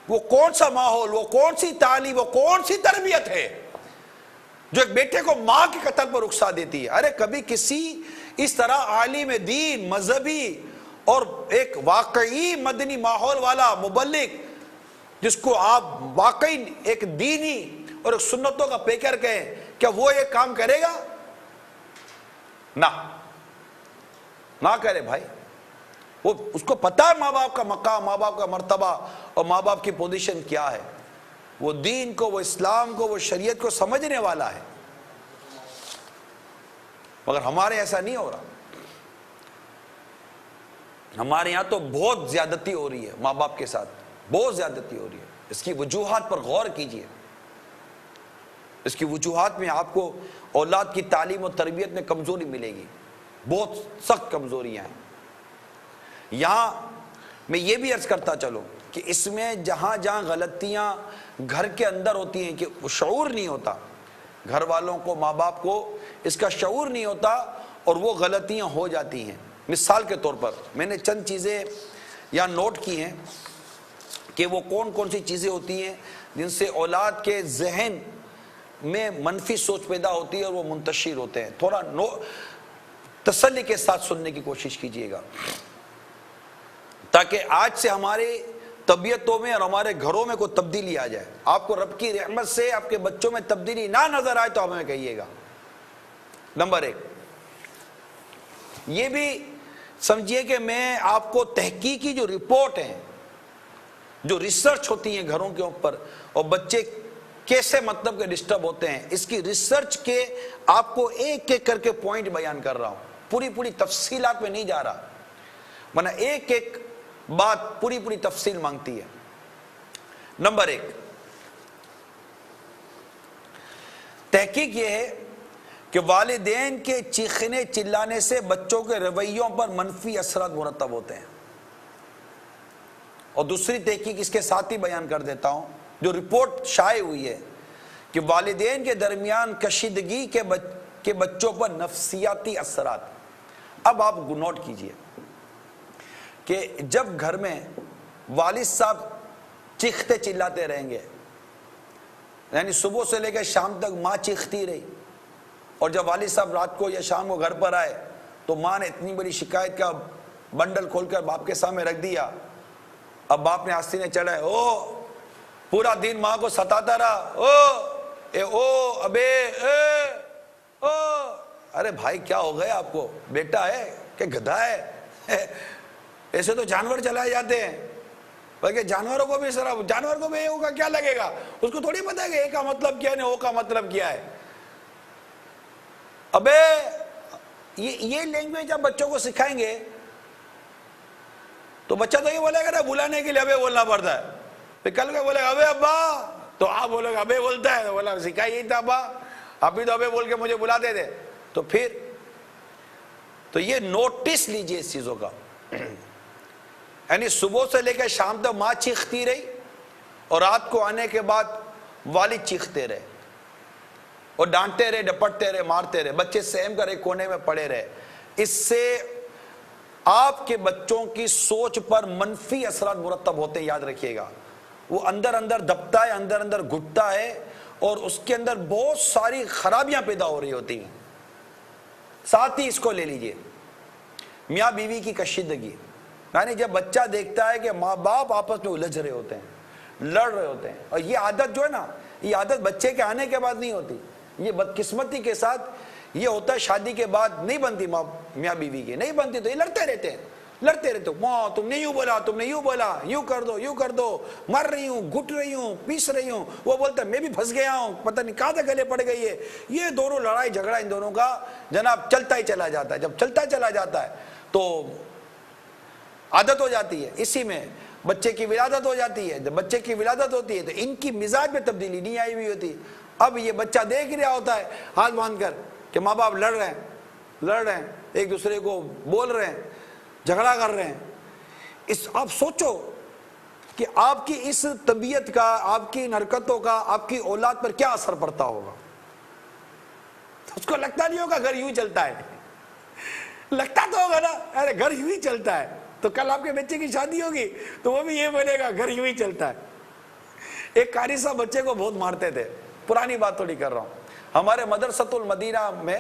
وہ کون سا ماحول, وہ کون سی تعلیم, وہ کون سی تربیت ہے جو ایک بیٹے کو ماں کے قتل پر رخصت دیتی ہے؟ ارے کبھی کسی اس طرح عالم دین, مذہبی اور ایک واقعی مدنی ماحول والا مبلغ جس کو آپ واقعی ایک دینی اور ایک سنتوں کا پیکر کہیں, کیا وہ یہ کام کرے گا؟ نہ کرے بھائی. وہ اس کو پتا ہے ماں باپ کا مقام, ماں باپ کا مرتبہ اور ماں باپ کی پوزیشن کیا ہے. وہ دین کو, وہ اسلام کو, وہ شریعت کو سمجھنے والا ہے. مگر ہمارے ایسا نہیں ہو رہا. ہمارے یہاں تو بہت زیادتی ہو رہی ہے ماں باپ کے ساتھ, بہت زیادتی ہو رہی ہے. اس کی وجوہات پر غور کیجئے. اس کی وجوہات میں آپ کو اولاد کی تعلیم و تربیت میں کمزوری ملے گی, بہت سخت کمزوریاں ہیں. یہاں میں یہ بھی عرض کرتا چلوں کہ اس میں جہاں جہاں غلطیاں گھر کے اندر ہوتی ہیں کہ شعور نہیں ہوتا, گھر والوں کو, ماں باپ کو اس کا شعور نہیں ہوتا اور وہ غلطیاں ہو جاتی ہیں. مثال کے طور پر میں نے چند چیزیں یہاں نوٹ کی ہیں کہ وہ کون کون سی چیزیں ہوتی ہیں جن سے اولاد کے ذہن میں منفی سوچ پیدا ہوتی ہے اور وہ منتشر ہوتے ہیں. تھوڑا تسلی کے ساتھ سننے کی کوشش کیجیے گا تاکہ آج سے ہماری طبیعتوں میں اور ہمارے گھروں میں کوئی تبدیلی آ جائے. آپ کو رب کی رحمت سے آپ کے بچوں میں تبدیلی نہ نظر آئے تو ہمیں کہیے گا. نمبر 1, یہ بھی سمجھیے کہ میں آپ کو تحقیقی جو رپورٹ ہیں, جو ریسرچ ہوتی ہیں گھروں کے اوپر اور بچے کیسے مطلب کہ ڈسٹرب ہوتے ہیں, اس کی ریسرچ کے آپ کو ایک ایک کر کے پوائنٹ بیان کر رہا ہوں. پوری تفصیلات میں نہیں جا رہا ورنہ ایک ایک بات پوری تفصیل مانگتی ہے. نمبر 1, تحقیق یہ ہے کہ والدین کے چیخنے چلانے سے بچوں کے رویوں پر منفی اثرات مرتب ہوتے ہیں. اور دوسری تحقیق اس کے ساتھ ہی بیان کر دیتا ہوں جو رپورٹ شائع ہوئی ہے کہ والدین کے درمیان کشیدگی کے بچوں پر نفسیاتی اثرات. اب آپ نوٹ کیجئے کہ جب گھر میں والد صاحب چیختے چلاتے رہیں گے, یعنی صبح سے لے کے شام تک ماں چیختی رہی, اور جب والد صاحب رات کو یا شام کو گھر پر آئے تو ماں نے اتنی بڑی شکایت کا بنڈل کھول کر باپ کے سامنے رکھ دیا. اب باپ نے آستینے چڑھائے, او پورا دن ماں کو ستاتا رہا, ابے ارے بھائی کیا ہو گیا آپ کو, بیٹا ہے کہ گدھا ہے؟ ایسے تو جانور چلائے جاتے ہیں, بلکہ جانوروں کو بھی جانور کو بھی اے کا کیا لگے گا, اس کو تھوڑی پتا ہے کہ اے کا مطلب کیا ہے, او کا مطلب کیا ہے. ابے یہ لینگویج آپ بچوں کو سکھائیں گے تو بچہ تو یہ بولے گا نا بلانے کے لیے ابے بولنا پڑتا ہے. پھر کل کے بولے گا ابے ابا, تو آپ بولے گا ابے بولتا ہے, تو بولا سکھائی یہی تھا ابا, آپ بھی تو ابے بول کے مجھے بلاتے تھے. تو پھر تو یہ نوٹس لیجئے اس چیزوں کا. یعنی صبح سے لے کے شام تک ماں چیختی رہی اور رات کو آنے کے بعد والد چیختے رہے اور ڈانٹتے رہے, ڈپٹتے رہے, مارتے رہے, بچے سہم کر ایک کونے میں پڑے رہے. اس سے آپ کے بچوں کی سوچ پر منفی اثرات مرتب ہوتے ہیں, یاد رکھیے گا. وہ اندر اندر دبتا ہے, اندر اندر گھٹتا ہے اور اس کے اندر بہت ساری خرابیاں پیدا ہو رہی ہوتی ہیں. ساتھ ہی اس کو لے لیجئے میاں بیوی کی کشیدگی. یعنی جب بچہ دیکھتا ہے کہ ماں باپ آپس میں الجھ رہے ہوتے ہیں, لڑ رہے ہوتے ہیں, اور یہ عادت جو ہے نا, یہ عادت بچے کے آنے کے بعد نہیں ہوتی, یہ بدقسمتی کے ساتھ یہ ہوتا ہے شادی کے بعد نہیں بنتی. میاں بیوی کی نہیں بنتی تو یہ لڑتے رہتے ہیں, لڑتے رہتے. ماں تم نے یوں بولا, تم نے یوں بولا, یوں کر دو, یوں کر دو, مر رہی ہوں, گھٹ رہی ہوں, پیس رہی ہوں. وہ بولتا ہے میں بھی پھنس گیا ہوں, پتہ نہیں کہاں تک گلے پڑ گئی ہے. یہ دونوں لڑائی جھگڑا ان دونوں کا جناب چلتا ہی چلا جاتا ہے. جب چلتا چلا جاتا ہے تو عادت ہو جاتی ہے. اسی میں بچے کی ولادت ہو جاتی ہے. جب بچے کی ولادت ہوتی ہے تو ان کی مزاج میں تبدیلی نہیں آئی ہوئی ہوتی. اب یہ بچہ دیکھ رہا ہوتا ہے ہاتھ باندھ کر کہ ماں باپ لڑ رہے ہیں, ایک دوسرے کو بول رہے ہیں, جھگڑا کر رہے ہیں. آپ سوچو کہ آپ کی اس طبیعت کا, آپ کی ان حرکتوں کا آپ کی اولاد پر کیا اثر پڑتا ہوگا. اس کو لگتا نہیں ہوگا گھر یوں ہی چلتا ہے, لگتا تو ہوگا نا ارے گھر یوں ہی چلتا ہے. تو کل آپ کے بچے کی شادی ہوگی تو وہ بھی یہ بولے گا گھر یوں ہی چلتا ہے. ایک قاری صاحب بچے کو بہت مارتے تھے, پرانی بات تھوڑی کر رہا ہوں. ہمارے مدرسۃ المدینہ میں,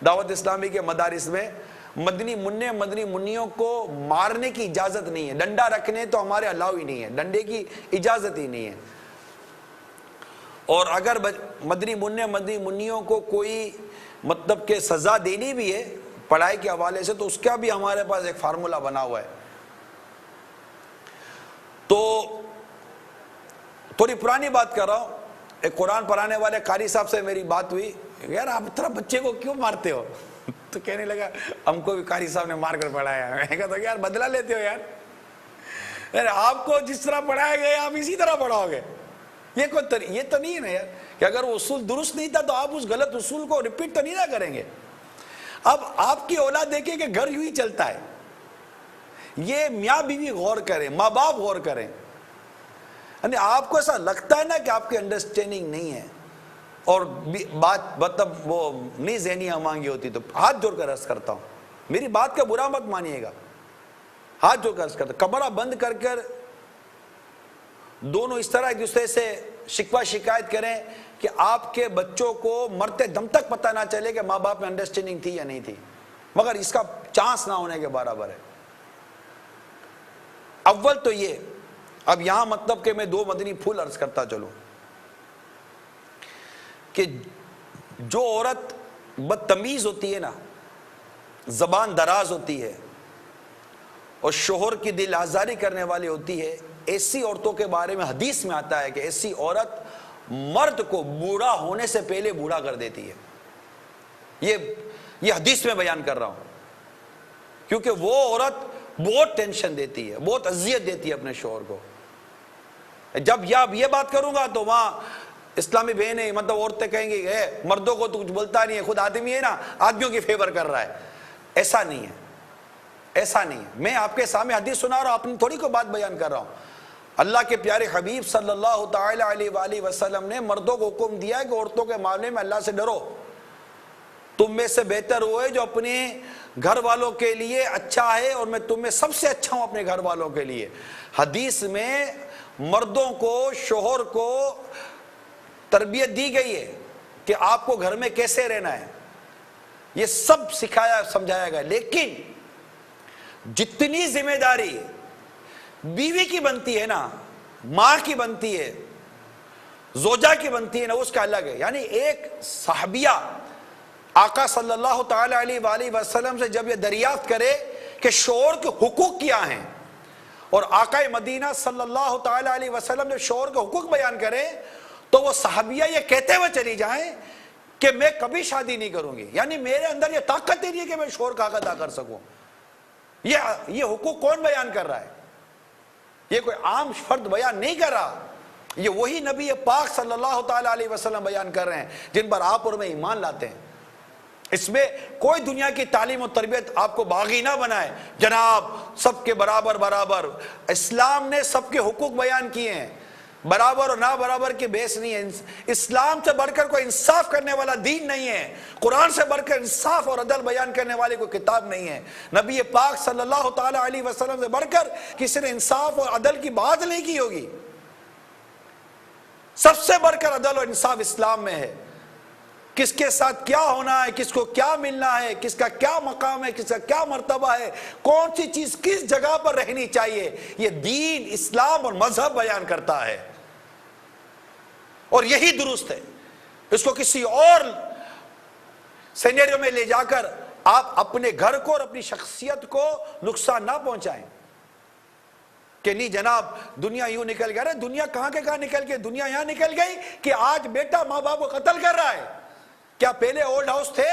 دعوت اسلامی کے مدارس میں مدنی منع مدنی منیوں کو مارنے کی اجازت نہیں ہے. ڈنڈا رکھنے تو ہمارے الاؤ ہی نہیں ہے, ڈنڈے کی اجازت ہی نہیں ہے. اور اگر مدنی منع مدنی منیوں کو کوئی مطلب کہ سزا دینی بھی ہے پڑھائی کے حوالے سے تو اس کا بھی ہمارے پاس ایک فارمولا بنا ہوا ہے. تو تھوڑی پرانی بات کر رہا ہوں. ایک قرآن پڑھانے والے قاری صاحب سے میری بات ہوئی, یار آپ اتنا بچے کو کیوں مارتے ہو؟ تو کہنے لگا ہم کو بھی قاری صاحب نے مار کر پڑھایا. میں کہا تو یار بدلہ لیتے ہو یار, آپ کو جس طرح پڑھایا گیا آپ اسی طرح پڑھاؤ گے. یہ تو نہیں ہے نا یار کہ اگر وہ اصول درست نہیں تھا تو آپ اس غلط اصول کو ریپیٹ تو نہیں نہ کریں گے. اب آپ کی اولاد دیکھیں کہ گھر یوں ہی چلتا ہے. یہ میاں بیوی غور کریں, ماں باپ غور کریں. یعنی آپ کو ایسا لگتا ہے نا کہ آپ کی انڈرسٹینڈنگ نہیں ہے اور بات مطلب وہ نہیں ذہنیاں مانگی ہوتی, تو ہاتھ جوڑ کر عرض کرتا ہوں, میری بات کا برا مت مانیے گا, ہاتھ جوڑ کر عرض کرتا ہوں, کمرہ بند کر کر دونوں اس طرح ایک دوسرے سے شکوہ شکایت کریں کہ آپ کے بچوں کو مرتے دم تک پتہ نہ چلے کہ ماں باپ میں انڈرسٹینڈنگ تھی یا نہیں تھی, مگر اس کا چانس نہ ہونے کے برابر ہے. اول تو یہ, اب یہاں مطلب کہ میں دو مدنی پھول عرض کرتا چلوں کہ جو عورت بدتمیز ہوتی ہے نا, زبان دراز ہوتی ہے اور شوہر کی دل آزاری کرنے والی ہوتی ہے, ایسی عورتوں کے بارے میں حدیث میں آتا ہے کہ ایسی عورت مرد کو بوڑھا ہونے سے پہلے بوڑھا کر دیتی ہے. یہ حدیث میں بیان کر رہا ہوں کیونکہ وہ عورت بہت ٹینشن دیتی ہے, بہت اذیت دیتی ہے اپنے شوہر کو. جب یہ بات کروں گا تو وہاں اسلامی بہنیں مطلب عورتیں کہیں گی مردوں کو تو کچھ بولتا نہیں ہے, خود آدمی ہے نا, آدمیوں کی فیور کر رہا ہے. ایسا نہیں ہے, ایسا نہیں ہے. میں آپ کے سامنے حدیث سنا رہا ہوں, اپنی تھوڑی کو بات بیان کر رہا ہوں. اللہ کے پیارے حبیب صلی اللہ تعالی علیہ وآلہ وسلم نے مردوں کو حکم دیا ہے کہ عورتوں کے معاملے میں اللہ سے ڈرو. تم میں سے بہتر وہ ہے جو اپنے گھر والوں کے لیے اچھا ہے اور میں تم میں سب سے اچھا ہوں اپنے گھر والوں کے لیے. حدیث میں مردوں کو, شوہر کو تربیت دی گئی ہے کہ آپ کو گھر میں کیسے رہنا ہے, یہ سب سکھایا سمجھایا گیا. لیکن جتنی ذمہ داری بیوی کی بنتی ہے نا, ماں کی بنتی ہے, زوجہ کی بنتی ہے نا, اس کا الگ ہے. یعنی ایک صحابیہ آقا صلی اللہ تعالی علیہ وآلہ وسلم سے جب یہ دریافت کرے کہ شوہر کے حقوق کیا ہیں, اور آقا مدینہ صلی اللہ تعالی علیہ وسلم جب شوہر کے حقوق بیان کرے تو وہ صحابیہ یہ کہتے ہوئے چلی جائیں کہ میں کبھی شادی نہیں کروں گی، یعنی میرے اندر یہ طاقت ہی نہیں ہے کہ میں شوہر کا حق ادا کر سکوں. یہ حقوق کون بیان کر رہا ہے؟ یہ کوئی عام فرد بیان نہیں کر رہا، یہ وہی نبی پاک صلی اللہ تعالی علیہ وسلم بیان کر رہے ہیں جن پر آپ اور میں ایمان لاتے ہیں. اس میں کوئی دنیا کی تعلیم و تربیت آپ کو باغی نہ بنائے. جناب سب کے برابر برابر، اسلام نے سب کے حقوق بیان کیے ہیں، برابر اور نا برابر کے بیس نہیں ہے. اسلام سے بڑھ کر کوئی انصاف کرنے والا دین نہیں ہے، قرآن سے بڑھ کر انصاف اور عدل بیان کرنے والی کوئی کتاب نہیں ہے. نبی پاک صلی اللہ تعالی علیہ وسلم سے بڑھ کر کسی نے انصاف اور عدل کی بات نہیں کی ہوگی. سب سے بڑھ کر عدل اور انصاف اسلام میں ہے. کس کے ساتھ کیا ہونا ہے، کس کو کیا ملنا ہے، کس کا کیا مقام ہے، کس کا کیا مرتبہ ہے، کون سی چیز کس جگہ پر رہنی چاہیے، یہ دین، اسلام اور مذہب بیان کرتا ہے. اور یہی درست ہے. اس کو کسی اور سینیریو میں لے جا کر آپ اپنے گھر کو اور اپنی شخصیت کو نقصان نہ پہنچائیں کہ نہیں جناب دنیا یوں نکل گیا. دنیا کہاں کے کہاں نکل گئی؟ دنیا یہاں نکل گئی کہ آج بیٹا ماں باپ کو قتل کر رہا ہے. کیا پہلے اولڈ ہاؤس تھے؟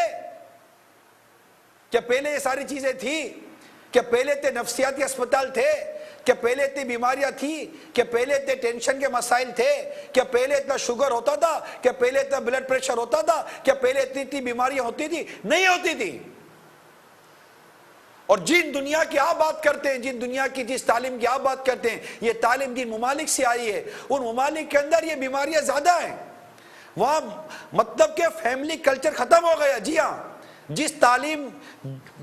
کیا پہلے یہ ساری چیزیں تھی؟ کیا پہلے تھے نفسیاتی اسپتال تھے؟ کیا پہلے اتنی بیماریاں تھی؟ کیا پہلے اتنے ٹینشن کے مسائل تھے؟ کیا پہلے اتنا شوگر ہوتا تھا؟ کیا پہلے اتنا بلڈ پریشر ہوتا تھا؟ کیا پہلے اتنی بیماریاں ہوتی تھی؟ نہیں ہوتی تھی. اور جن دنیا کی آپ بات کرتے ہیں، جن دنیا کی جس تعلیم کی آپ بات کرتے ہیں، یہ تعلیم جن ممالک سے آئی ہے، ان ممالک کے اندر یہ بیماریاں زیادہ ہیں. وہاں مطلب کہ فیملی کلچر ختم ہو گیا. جی ہاں، جس تعلیم،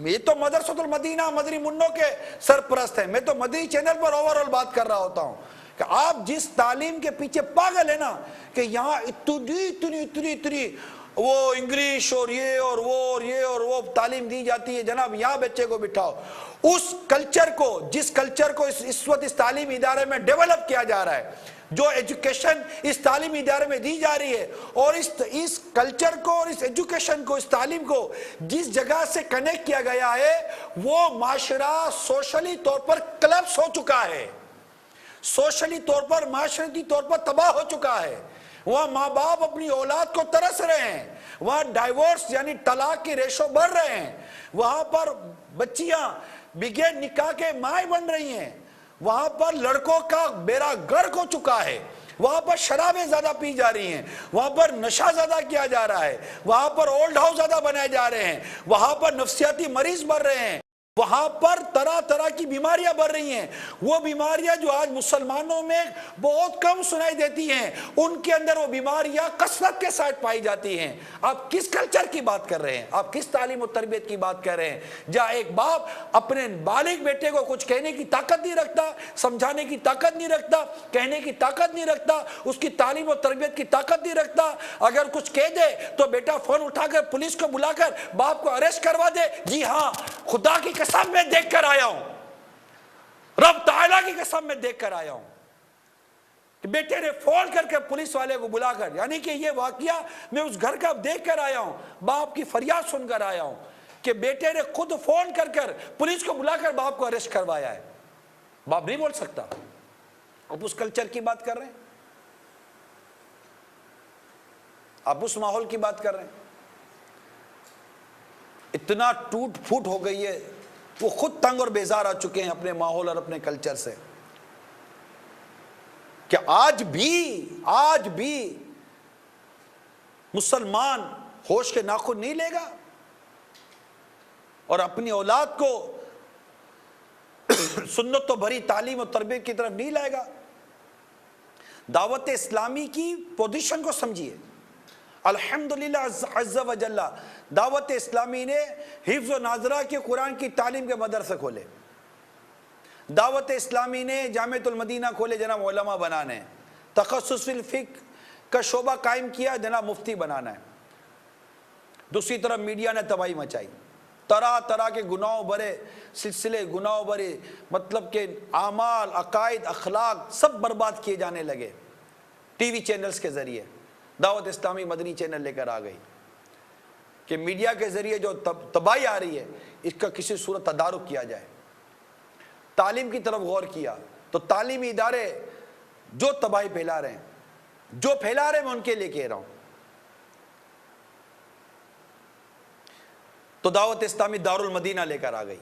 یہ تو مدرسۃ المدینہ مدنی منوں کے سرپرست ہیں، میں تو مدنی چینل پر اوورال بات کر رہا ہوتا ہوں کہ آپ جس تعلیم کے پیچھے پاگل ہیں نا کہ یہاں اتنی وہ انگلش اور یہ اور وہ اور یہ اور وہ تعلیم دی جاتی ہے. جناب یہاں بچے کو بٹھاؤ، اس کلچر کو، جس کلچر کو اس وقت اس تعلیمی ادارے میں ڈیولپ کیا جا رہا ہے، جو ایجوکیشن اس تعلیمی ادارے میں دی جا رہی ہے، اور اس کلچر کو اور اس ایجوکیشن کو، اس تعلیم کو جس جگہ سے کنیکٹ کیا گیا ہے، وہ معاشرہ سوشلی طور پر کلپس ہو چکا ہے، سوشلی طور پر، معاشرتی طور پر تباہ ہو چکا ہے. وہاں ماں باپ اپنی اولاد کو ترس رہے ہیں، وہاں ڈائیورس یعنی طلاق کی ریشو بڑھ رہے ہیں، وہاں پر بچیاں بغیر نکاح کے مائیں بن رہی ہیں، وہاں پر لڑکوں کا بیڑا غرق ہو چکا ہے، وہاں پر شرابیں زیادہ پی جا رہی ہیں، وہاں پر نشہ زیادہ کیا جا رہا ہے، وہاں پر اولڈ ہاؤس زیادہ بنائے جا رہے ہیں، وہاں پر نفسیاتی مریض بڑھ رہے ہیں، وہاں پر طرح طرح کی بیماریاں بڑھ رہی ہیں. وہ بیماریاں جو آج مسلمانوں میں بہت کم سنائی دیتی ہیں، ان کے اندر وہ بیماریاں کثرت کے ساتھ پائی جاتی ہیں. آپ کس کلچر کی بات کر رہے ہیں؟ آپ کس تعلیم و تربیت کی بات کر رہے ہیں جہاں ایک باپ اپنے بالغ بیٹے کو کچھ کہنے کی طاقت نہیں رکھتا، سمجھانے کی طاقت نہیں رکھتا، کہنے کی طاقت نہیں رکھتا، اس کی تعلیم و تربیت کی طاقت نہیں رکھتا. اگر کچھ کہہ دے تو بیٹا فون اٹھا کر پولیس کو بلا کر باپ کو اریسٹ کروا دے. جی ہاں، خدا کی قسم میں دیکھ کر آیا ہوں، رب تعالیٰ کی قسم میں دیکھ کر آیا ہوں کہ بیٹے نے فون کر کے پولیس والے کو بلا کر، یعنی کہ یہ واقعہ میں اس گھر کا دیکھ کر آیا ہوں، باپ کی فریاد سن کر آیا ہوں کہ بیٹے نے خود فون کر کر پولیس کو بلا کر باپ کو اریسٹ کروایا ہے. باپ نہیں بول سکتا. اب اس کلچر کی بات کر رہے ہیں، آپ اس ماحول کی بات کر رہے ہیں. اتنا ٹوٹ پھوٹ ہو گئی ہے، وہ خود تنگ اور بیزار آ چکے ہیں اپنے ماحول اور اپنے کلچر سے کہ آج بھی مسلمان ہوش کے ناخن نہیں لے گا اور اپنی اولاد کو سنت و بھری تعلیم و تربیت کی طرف نہیں لائے گا. دعوت اسلامی کی پوزیشن کو سمجھیے. الحمدللہ عز و جل دعوت اسلامی نے حفظ و ناظرہ کے قرآن کی تعلیم کے مدرسے کھولے، دعوت اسلامی نے جامعۃ المدینہ کھولے جناب علماء بنانے، تخصص فی الفقہ کا شعبہ قائم کیا جناب مفتی بنانا ہے. دوسری طرف میڈیا نے تباہی مچائی، طرح طرح کے گناہوں بھرے سلسلے، گناہوں بھرے مطلب کہ اعمال، عقائد، اخلاق سب برباد کیے جانے لگے ٹی وی چینلز کے ذریعے. دعوت اسلامی مدنی چینل لے کر آ گئی کہ میڈیا کے ذریعے جو تباہی آ رہی ہے اس کا کسی صورت تدارک کیا جائے. تعلیم کی طرف غور کیا تو تعلیمی ادارے جو تباہی پھیلا رہے ہیں، جو پھیلا رہے ہیں میں ان کے لیے کہہ رہا ہوں. تو دعوت اسلامی دارالمدینہ لے کر آ گئی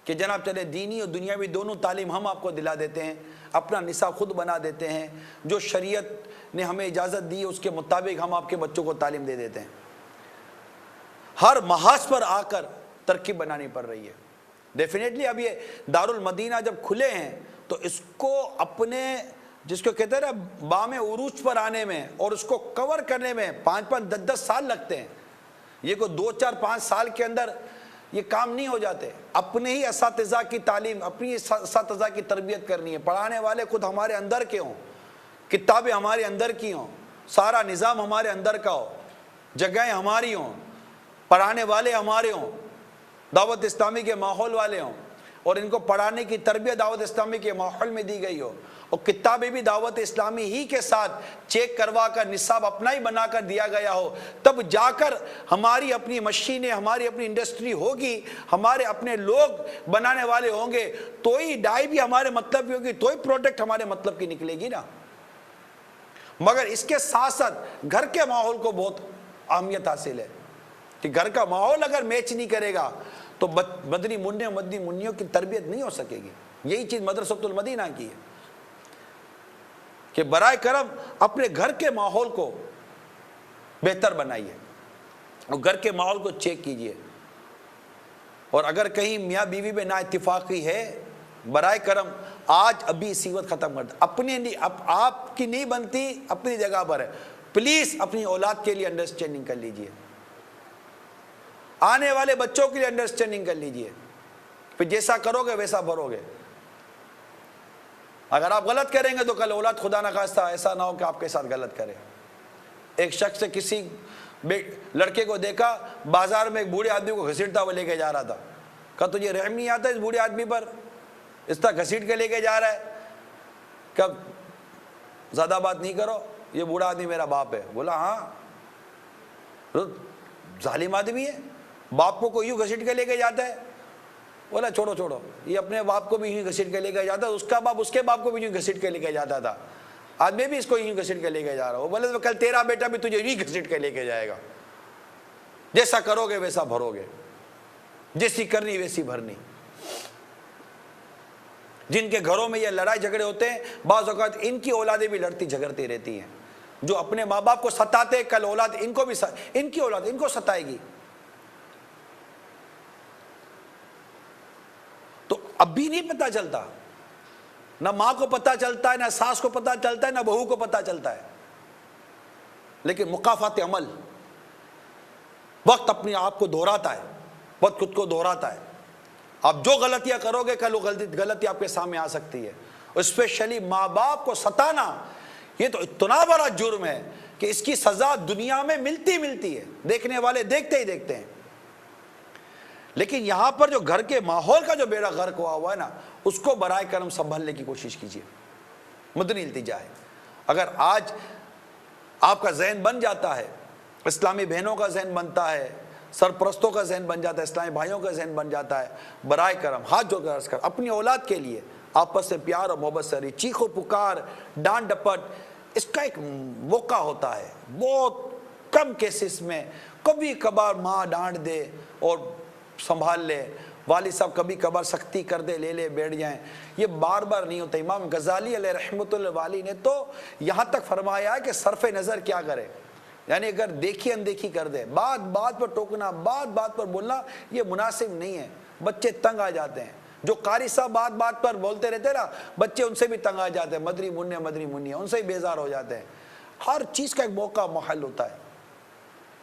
کہ جناب چلے دینی اور دنیاوی دونوں تعلیم ہم آپ کو دلا دیتے ہیں، اپنا نصاب خود بنا دیتے ہیں، جو شریعت نے ہمیں اجازت دی ہے اس کے مطابق ہم آپ کے بچوں کو تعلیم دے دیتے ہیں۔ ہر محاذ پر آ کر ترکیب بنانی پڑ رہی ہے۔ ڈیفینیٹلی اب یہ دارالمدینہ جب کھلے ہیں تو اس کو اپنے جس کو کہتے ہیں نا بام عروج پر آنے میں اور اس کو کور کرنے میں 5-10 سال لگتے ہیں۔ یہ کوئی 2-4-5 سال کے اندر یہ کام نہیں ہو جاتے۔ اپنے ہی اساتذہ کی تعلیم، اپنی اساتذہ کی تربیت کرنی ہے، پڑھانے والے خود ہمارے اندر کے ہوں، کتابیں ہمارے اندر کی ہوں، سارا نظام ہمارے اندر کا ہو، جگہیں ہماری ہوں، پڑھانے والے ہمارے ہوں، دعوت اسلامی کے ماحول والے ہوں، اور ان کو پڑھانے کی تربیت دعوت اسلامی کے ماحول میں دی گئی ہو، اور کتابیں بھی دعوت اسلامی ہی کے ساتھ چیک کروا کر نصاب اپنا ہی بنا کر دیا گیا ہو، تب جا کر ہماری اپنی مشینیں، ہماری اپنی انڈسٹری ہوگی، ہمارے اپنے لوگ بنانے والے ہوں گے، تو ہی ڈائی بھی ہمارے مطلب کی ہوگی، تو ہی پروڈکٹ ہمارے مطلب کی نکلے گی نا۔ مگر اس کے ساتھ ساتھ گھر کے ماحول کو بہت اہمیت حاصل ہے کہ گھر کا ماحول اگر میچ نہیں کرے گا تو مدنی منع مدنی منیوں کی تربیت نہیں ہو سکے گی۔ یہی چیز مدرسۃ المدینہ کی ہے کہ برائے کرم اپنے گھر کے ماحول کو بہتر بنائیے اور گھر کے ماحول کو چیک کیجئے، اور اگر کہیں میاں بیوی میں نا اتفاقی ہے برائے کرم آج ابھی صیغت ختم کر دیں، اپنے آپ کی نہیں بنتی اپنی جگہ پر ہے، پلیز اپنی اولاد کے لیے انڈرسٹینڈنگ کر لیجئے، آنے والے بچوں کے لیے انڈرسٹینڈنگ کر لیجئے، پھر جیسا کرو گے ویسا بھرو گے۔ اگر آپ غلط کریں گے تو کل اولاد خدا نخواستہ ایسا نہ ہو کہ آپ کے ساتھ غلط کرے۔ ایک شخص نے کسی لڑکے کو دیکھا بازار میں ایک بوڑھے آدمی کو گھسیٹتا ہوا لے کے جا رہا تھا، کہا تجھے رحم نہیں آتا اس بوڑھے آدمی پر، اس طرح گھسیٹ کے لے کے جا رہا ہے؟ کب زیادہ بات نہیں کرو، یہ بوڑھا آدمی میرا باپ ہے۔ بولا ہاں ظالم آدمی ہے، باپ کو یوں گھسیٹ کے لے کے جاتا ہے۔ بولا چھوڑو چھوڑو، یہ اپنے باپ کو بھی یوں گھسیٹ کے لے کے جاتا ہے، اس کا باپ اس کے باپ کو بھی یوں گھسیٹ کے لے کے جاتا تھا، آج میں بھی اس کو یوں گھسیٹ کے لے کے جا رہا ہوں۔ بولے کل تیرا بیٹا بھی تجھے یوں گھسیٹ کے لے کے جائے گا، جیسا کرو گے ویسا بھرو گے، جیسی کرنی ویسی بھرنی۔ جن کے گھروں میں یہ لڑائی جھگڑے ہوتے ہیں بعض اوقات ان کی اولادیں بھی لڑتی جھگڑتی رہتی ہیں، جو اپنے ماں باپ کو ستاتے کل اولاد ان کو بھی ان کی اولاد ان کو ستائے گی۔ تو اب بھی نہیں پتہ چلتا، نہ ماں کو پتہ چلتا ہے، نہ ساس کو پتہ چلتا ہے، نہ بہو کو پتہ چلتا ہے، لیکن مقافات عمل وقت اپنے آپ کو دہراتا ہے، وقت خود کو دہراتا ہے۔ آپ جو غلطیاں کرو گے کل وہ غلطی آپ کے سامنے آ سکتی ہے۔ اسپیشلی ماں باپ کو ستانا یہ تو اتنا بڑا جرم ہے کہ اس کی سزا دنیا میں ملتی ہے، دیکھنے والے دیکھتے ہی دیکھتے ہیں۔ لیکن یہاں پر جو گھر کے ماحول کا جو بیڑا غرق ہوا ہے نا، اس کو برائے کرم سنبھالنے کی کوشش کیجیے۔ مدنی التجا ہے، اگر آج آپ کا ذہن بن جاتا ہے، اسلامی بہنوں کا ذہن بنتا ہے، سرپرستوں کا ذہن بن جاتا ہے، اسلامی بھائیوں کا ذہن بن جاتا ہے، برائے کرم ہاتھ جوڑ کر عرض کر اپنی اولاد کے لیے آپس سے پیار اور محبت سے رہی، چیخ و پکار، ڈانٹ ڈپٹ اس کا ایک موقع ہوتا ہے، بہت کم کیسز میں کبھی کبھار ماں ڈانٹ دے اور سنبھال لے، والد صاحب کبھی کبھار سختی کر دے، لے بیٹھ جائیں، یہ بار بار نہیں ہوتا۔ امام غزالی علیہ رحمۃ اللہ والی نے تو یہاں تک فرمایا ہے کہ صرف نظر کیا کرے، یعنی اگر دیکھی اندیکھی کر دے، بات بات پر ٹوکنا، بات بات پر بولنا یہ مناسب نہیں ہے، بچے تنگ آ جاتے ہیں۔ جو قاری صاحب بات بات پر بولتے رہتے ہیں نا، بچے ان سے بھی تنگ آ جاتے ہیں، مدنی منیا ان سے ہی بیزار ہو جاتے ہیں۔ ہر چیز کا ایک موقع محل ہوتا ہے۔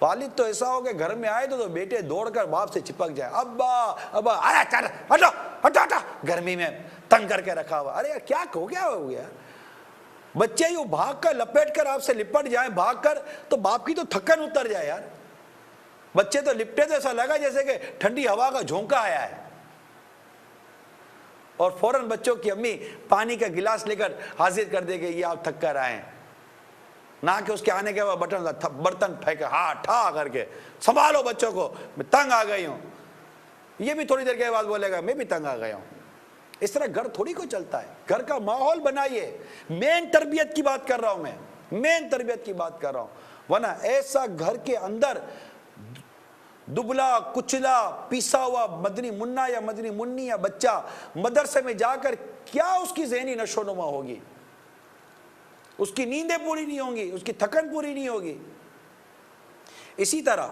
والد تو ایسا ہو کہ گھر میں آئے تو بیٹے دوڑ کر باپ سے چپک جائے، ابا ابا آیا چل ہٹو ہٹو ہٹو، گرمی میں تنگ کر کے رکھا ہوا، ارے کیا ہو گیا۔ بچے یوں بھاگ کر لپیٹ کر آپ سے لپٹ جائیں بھاگ کر تو باپ کی تو تھکن اتر جائے یار۔ بچے تو لپٹے تو ایسا لگا جیسے کہ ٹھنڈی ہوا کا جھونکا آیا ہے، اور فوراً بچوں کی امی پانی کا گلاس لے کر حاضر کر دے گی، یہ آپ تھک کر آئے ہیں، نہ کہ اس کے آنے کے بعد برتن پھینکے ہاں ٹھا کر کے سنبھالو بچوں کو، میں تنگ آ گئی ہوں۔ یہ بھی تھوڑی دیر کے بعد بولے گا میں بھی تنگ آ گیا ہوں۔ اس طرح گھر تھوڑی کو چلتا ہے، گھر کا ماحول بنائیے۔ مین تربیت کی بات کر رہا ہوں، میں مین تربیت کی بات کر رہا ہوں، ورنہ ایسا گھر کے اندر دبلا کچلا پیسا ہوا مدنی منا یا مدنی منی یا بچہ مدرسے میں جا کر کیا اس کی ذہنی نشو نما ہوگی؟ اس کی نیندیں پوری نہیں ہوں گی، اس کی تھکن پوری نہیں ہوگی۔ اسی طرح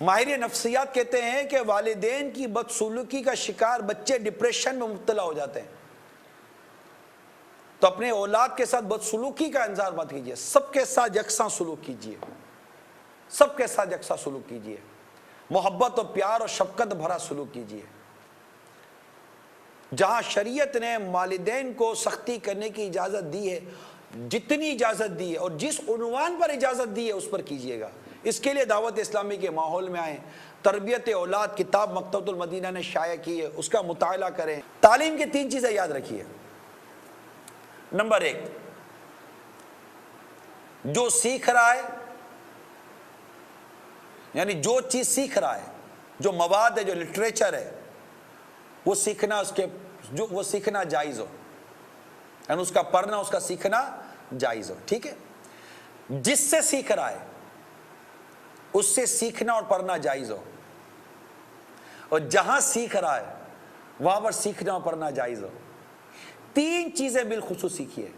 ماہر نفسیات کہتے ہیں کہ والدین کی بدسلوکی کا شکار بچے ڈپریشن میں مبتلا ہو جاتے ہیں۔ تو اپنے اولاد کے ساتھ بدسلوکی کا انظار مت کیجیے، سب کے ساتھ یکساں سلوک کیجیے، سب کے ساتھ یکساں سلوک کیجیے، محبت اور پیار اور شفقت بھرا سلوک کیجیے۔ جہاں شریعت نے والدین کو سختی کرنے کی اجازت دی ہے، جتنی اجازت دی ہے اور جس عنوان پر اجازت دی ہے اس پر کیجیے گا۔ اس کے لیے دعوت اسلامی کے ماحول میں آئیں، تربیت اولاد کتاب مکتبۃ المدینہ نے شائع کی ہے، اس کا مطالعہ کریں۔ تعلیم کی 3 چیزیں یاد رکھیے۔ نمبر 1، جو سیکھ رہا ہے، یعنی جو چیز سیکھ رہا ہے، جو مواد ہے، جو لٹریچر ہے، وہ سیکھنا جائز ہو، یعنی اس کا پڑھنا، اس کا سیکھنا جائز ہو، ٹھیک ہے؟ جس سے سیکھ رہا ہے اس سے سیکھنا اور پڑھنا جائز ہو، اور جہاں سیکھ رہا ہے وہاں پر سیکھنا اور پڑھنا جائز ہو۔ 3 چیزیں بالخصوص سیکھیے،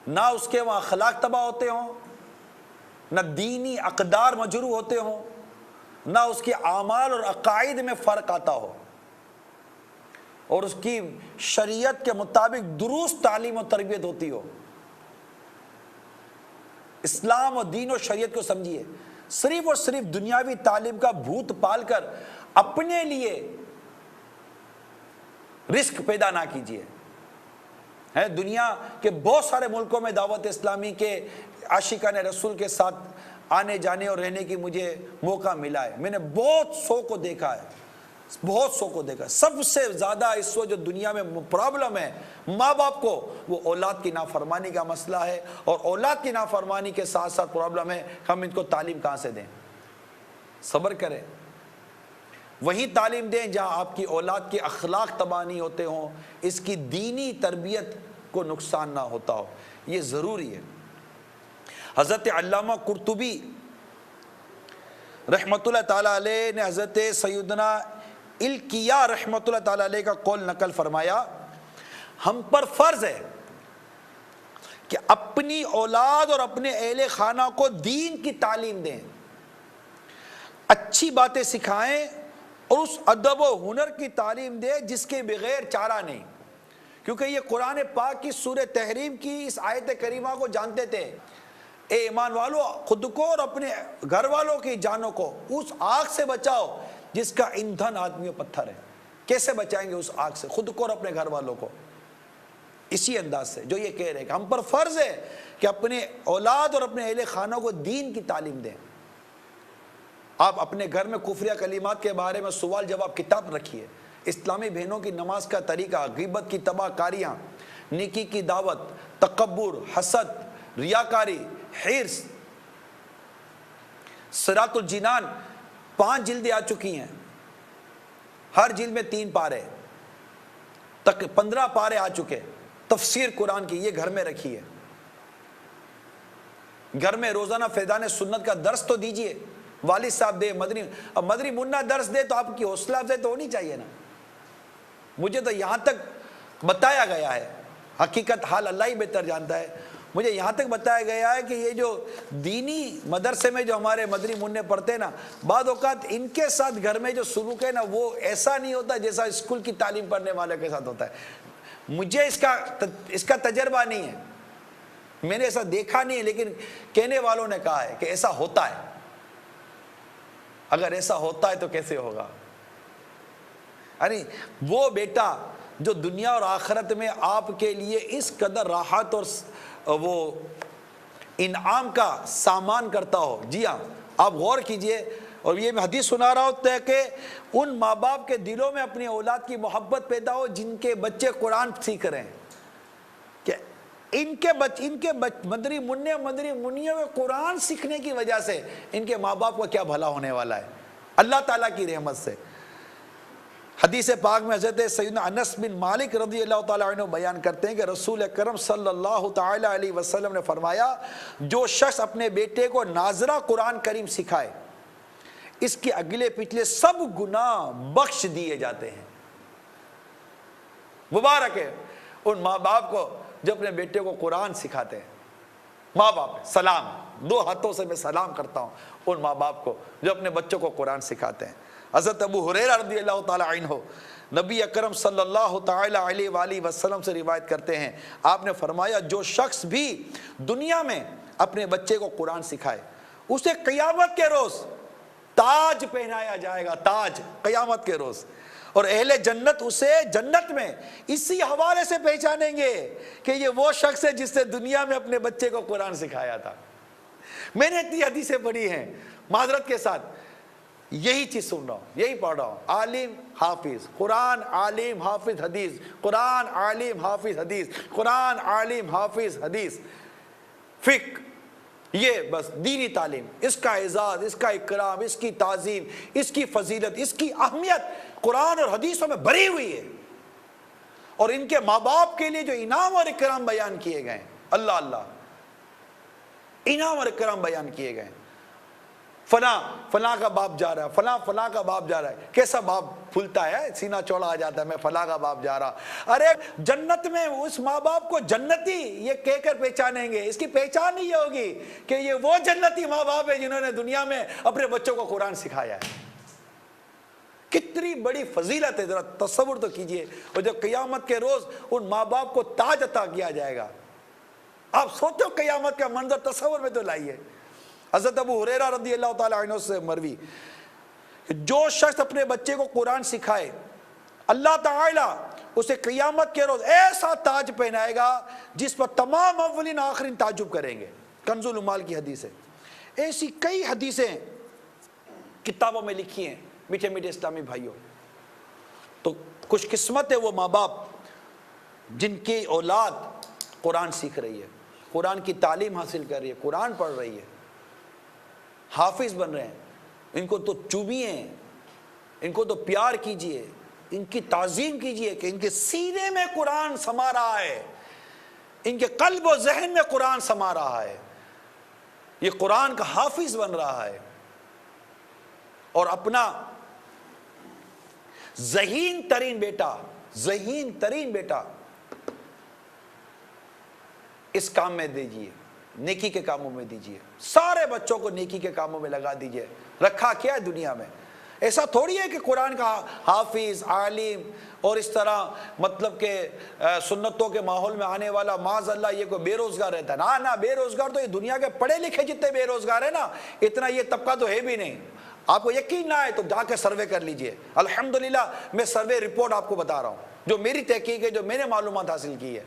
نہ اس کے وہاں اخلاق تباہ ہوتے ہوں، نہ دینی اقدار مجروح ہوتے ہوں، نہ اس کے اعمال اور عقائد میں فرق آتا ہو، اور اس کی شریعت کے مطابق درست تعلیم و تربیت ہوتی ہو۔ اسلام اور دین و شریعت کو سمجھیے، صرف اور صرف دنیاوی تعلیم کا بھوت پال کر اپنے لیے رزق پیدا نہ کیجیے۔ ہے دنیا کے بہت سارے ملکوں میں دعوت اسلامی کے عاشقان رسول کے ساتھ آنے جانے اور رہنے کی مجھے موقع ملا ہے۔ میں نے بہت سو کو دیکھا ہے، بہت سو کو دیکھا۔ سب سے زیادہ اس وقت جو دنیا میں پرابلم ہے ماں باپ کو، وہ اولاد کی نافرمانی کا مسئلہ ہے، اور اولاد کی نافرمانی کے ساتھ ساتھ پرابلم ہے ہم ان کو تعلیم کہاں سے دیں۔ صبر کریں، وہی تعلیم دیں جہاں آپ کی اولاد کے اخلاق تباہ نہیں ہوتے ہوں، اس کی دینی تربیت کو نقصان نہ ہوتا ہو، یہ ضروری ہے۔ حضرت علامہ قرطبی رحمۃ اللہ تعالیٰ علیہ نے حضرت سیدنا الکیا رحمۃ اللہ تعالیٰ علیہ کا قول نقل فرمایا، ہم پر فرض ہے کہ اپنی اولاد اور اپنے اہل خانہ کو دین کی تعلیم دیں، اچھی باتیں سکھائیں، اور اس ادب و ہنر کی تعلیم دیں جس کے بغیر چارہ نہیں۔ کیونکہ یہ قرآن پاک کی سورہ تحریم کی اس آیت کریمہ کو جانتے تھے، اے ایمان والو خود کو اور اپنے گھر والوں کی جانوں کو اس آگ سے بچاؤ جس کا ایندھن آدمی و پتھر ہے۔ کیسے بچائیں گے اس آگ سے؟ خود کو اور اپنے گھر والوں کو، اسی انداز سے جو یہ کہہ رہے ہیں کہ ہم پر فرض ہے کہ اپنے اولاد اور اپنے اہل خانوں کو دین کی تعلیم دیں۔ آپ اپنے گھر میں کفریہ کلمات کے بارے میں سوال جواب کتاب رکھیے، اسلامی بہنوں کی نماز کا طریقہ، غیبت کی تباہ کاریاں، نیکی کی دعوت، تکبر، حسد، ریاکاری، حرص۔ صراط الجنان 5 جلدیں آ چکی ہیں، ہر جلد میں 3 پارے، تک 15 پارے آ چکے۔ تفسیر قرآن کی، یہ گھر میں رکھیے، گھر میں روزانہ فیضان سنت کا درس تو دیجئے، والد صاحب دے، اب مدنی منا درس دے تو آپ کی حوصلہ افزائی تو ہونی چاہیے نا۔ مجھے تو یہاں تک بتایا گیا ہے، حقیقت حال اللہ ہی بہتر جانتا ہے، مجھے یہاں تک بتایا گیا ہے کہ یہ جو دینی مدرسے میں جو ہمارے مدنی منع پڑھتے ہیں نا، بعض اوقات ان کے ساتھ گھر میں جو سلوک ہے نا وہ ایسا نہیں ہوتا جیسا اسکول کی تعلیم پڑھنے والے کے ساتھ ہوتا ہے۔ مجھے اس کا تجربہ نہیں ہے، میں نے ایسا دیکھا نہیں ہے، لیکن کہنے والوں نے کہا ہے کہ ایسا ہوتا ہے۔ اگر ایسا ہوتا ہے تو کیسے ہوگا؟ یعنی وہ بیٹا جو دنیا اور آخرت میں آپ کے لیے اس قدر راحت اور وہ انعام کا سامان کرتا ہو، جی ہاں آپ غور کیجئے، اور یہ میں حدیث سنا رہا ہوتا ہے کہ ان ماں باپ کے دلوں میں اپنی اولاد کی محبت پیدا ہو جن کے بچے قرآن سیکھ رہے ہیں، کہ ان کے مدنی منع مدنی منیوں میں قرآن سیکھنے کی وجہ سے ان کے ماں باپ کو کیا بھلا ہونے والا ہے اللہ تعالیٰ کی رحمت سے۔ حدیث پاک میں حضرت سیدنا انس بن مالک رضی اللہ تعالیٰ عنہ بیان کرتے ہیں کہ رسول اکرم صلی اللہ تعالیٰ علیہ وسلم نے فرمایا جو شخص اپنے بیٹے کو ناظرہ قرآن کریم سکھائے اس کے اگلے پچھلے سب گناہ بخش دیے جاتے ہیں. مبارک ہے ان ماں باپ کو جو اپنے بیٹے کو قرآن سکھاتے ہیں. ماں باپ سلام، دو ہاتھوں سے میں سلام کرتا ہوں ان ماں باپ کو جو اپنے بچوں کو قرآن سکھاتے ہیں. حضرت ابو ہریرہ رضی اللہ تعالیٰ عنہ نبی اکرم صلی اللہ تعالیٰ علیہ وآلہ وسلم سے روایت کرتے ہیں، آپ نے فرمایا جو شخص بھی دنیا میں اپنے بچے کو قرآن سکھائے اسے قیامت کے روز تاج پہنایا جائے گا، تاج قیامت کے روز. اور اہل جنت اسے جنت میں اسی حوالے سے پہچانیں گے کہ یہ وہ شخص ہے جس نے دنیا میں اپنے بچے کو قرآن سکھایا تھا. میں نے اتنی حدیثیں پڑھی ہیں معذرت کے ساتھ، یہی چیز سن رہا ہوں، یہی پڑھ رہا ہوں. عالم حافظ قرآن، عالم حافظ حدیث، قرآن عالم حافظ حدیث، قرآن عالم حافظ حدیث، فقہ، یہ بس دینی تعلیم، اس کا اعزاز، اس کا اکرام، اس کی تعظیم، اس کی فضیلت، اس کی اہمیت قرآن اور حدیثوں میں بھری ہوئی ہے. اور ان کے ماں باپ کے لیے جو انعام اور اکرام بیان کیے گئے ہیں، اللہ اللہ، انعام اور اکرام بیان کیے گئے ہیں. فلاں کا باپ جا رہا ہے، فلاں کا باپ جا رہا ہے. کیسا باپ پھولتا ہے، سینہ چوڑا آ جاتا ہے، میں فلاں کا باپ جا رہا. ارے جنت میں اس ماں باپ کو جنتی یہ کہہ کر پہچانیں گے. اس کی پہچان ہی ہوگی کہ یہ وہ جنتی ماں باپ ہے جنہوں نے دنیا میں اپنے بچوں کو قرآن سکھایا ہے. کتنی بڑی فضیلت ہے، ذرا تصور تو کیجئے. اور جب قیامت کے روز ان ماں باپ کو تاج عطا کیا جائے گا، آپ سوچو قیامت کا منظر تصور میں تو لائیے. حضرت ابو ہریرہ رضی اللہ تعالیٰ عنہ سے مروی کہ جو شخص اپنے بچے کو قرآن سکھائے اللہ تعالیٰ اسے قیامت کے روز ایسا تاج پہنائے گا جس پر تمام اولین آخرین تعجب کریں گے. کنز العمال کی حدیث ہے. ایسی کئی حدیثیں کتابوں میں لکھی ہیں میٹھے میٹھے اسلامی بھائیوں. تو خوش قسمت ہے وہ ماں باپ جن کی اولاد قرآن سیکھ رہی ہے، قرآن کی تعلیم حاصل کر رہی ہے، قرآن پڑھ رہی ہے، حافظ بن رہے ہیں. ان کو تو چوبیے، ان کو تو پیار کیجئے، ان کی تعظیم کیجئے کہ ان کے سینے میں قرآن سما رہا ہے، ان کے قلب و ذہن میں قرآن سما رہا ہے، یہ قرآن کا حافظ بن رہا ہے. اور اپنا ذہین ترین بیٹا اس کام میں دیجئے، نیکی کے کاموں میں دیجئے. سارے بچوں کو نیکی کے کاموں میں لگا دیجئے. رکھا کیا ہے دنیا میں؟ ایسا تھوڑی ہے کہ قرآن کا حافظ، عالم اور اس طرح مطلب کہ سنتوں کے ماحول میں آنے والا معاذ اللہ یہ کوئی بے روزگار رہتا ہے. نہ بے روزگار تو یہ دنیا کے پڑھے لکھے جتنے بے روزگار ہیں نا، اتنا یہ طبقہ تو ہے بھی نہیں. آپ کو یقین نہ آئے تو جا کے سروے کر لیجئے. الحمدللہ میں سروے رپورٹ آپ کو بتا رہا ہوں جو میری تحقیق ہے، جو میں نے معلومات حاصل کی ہے.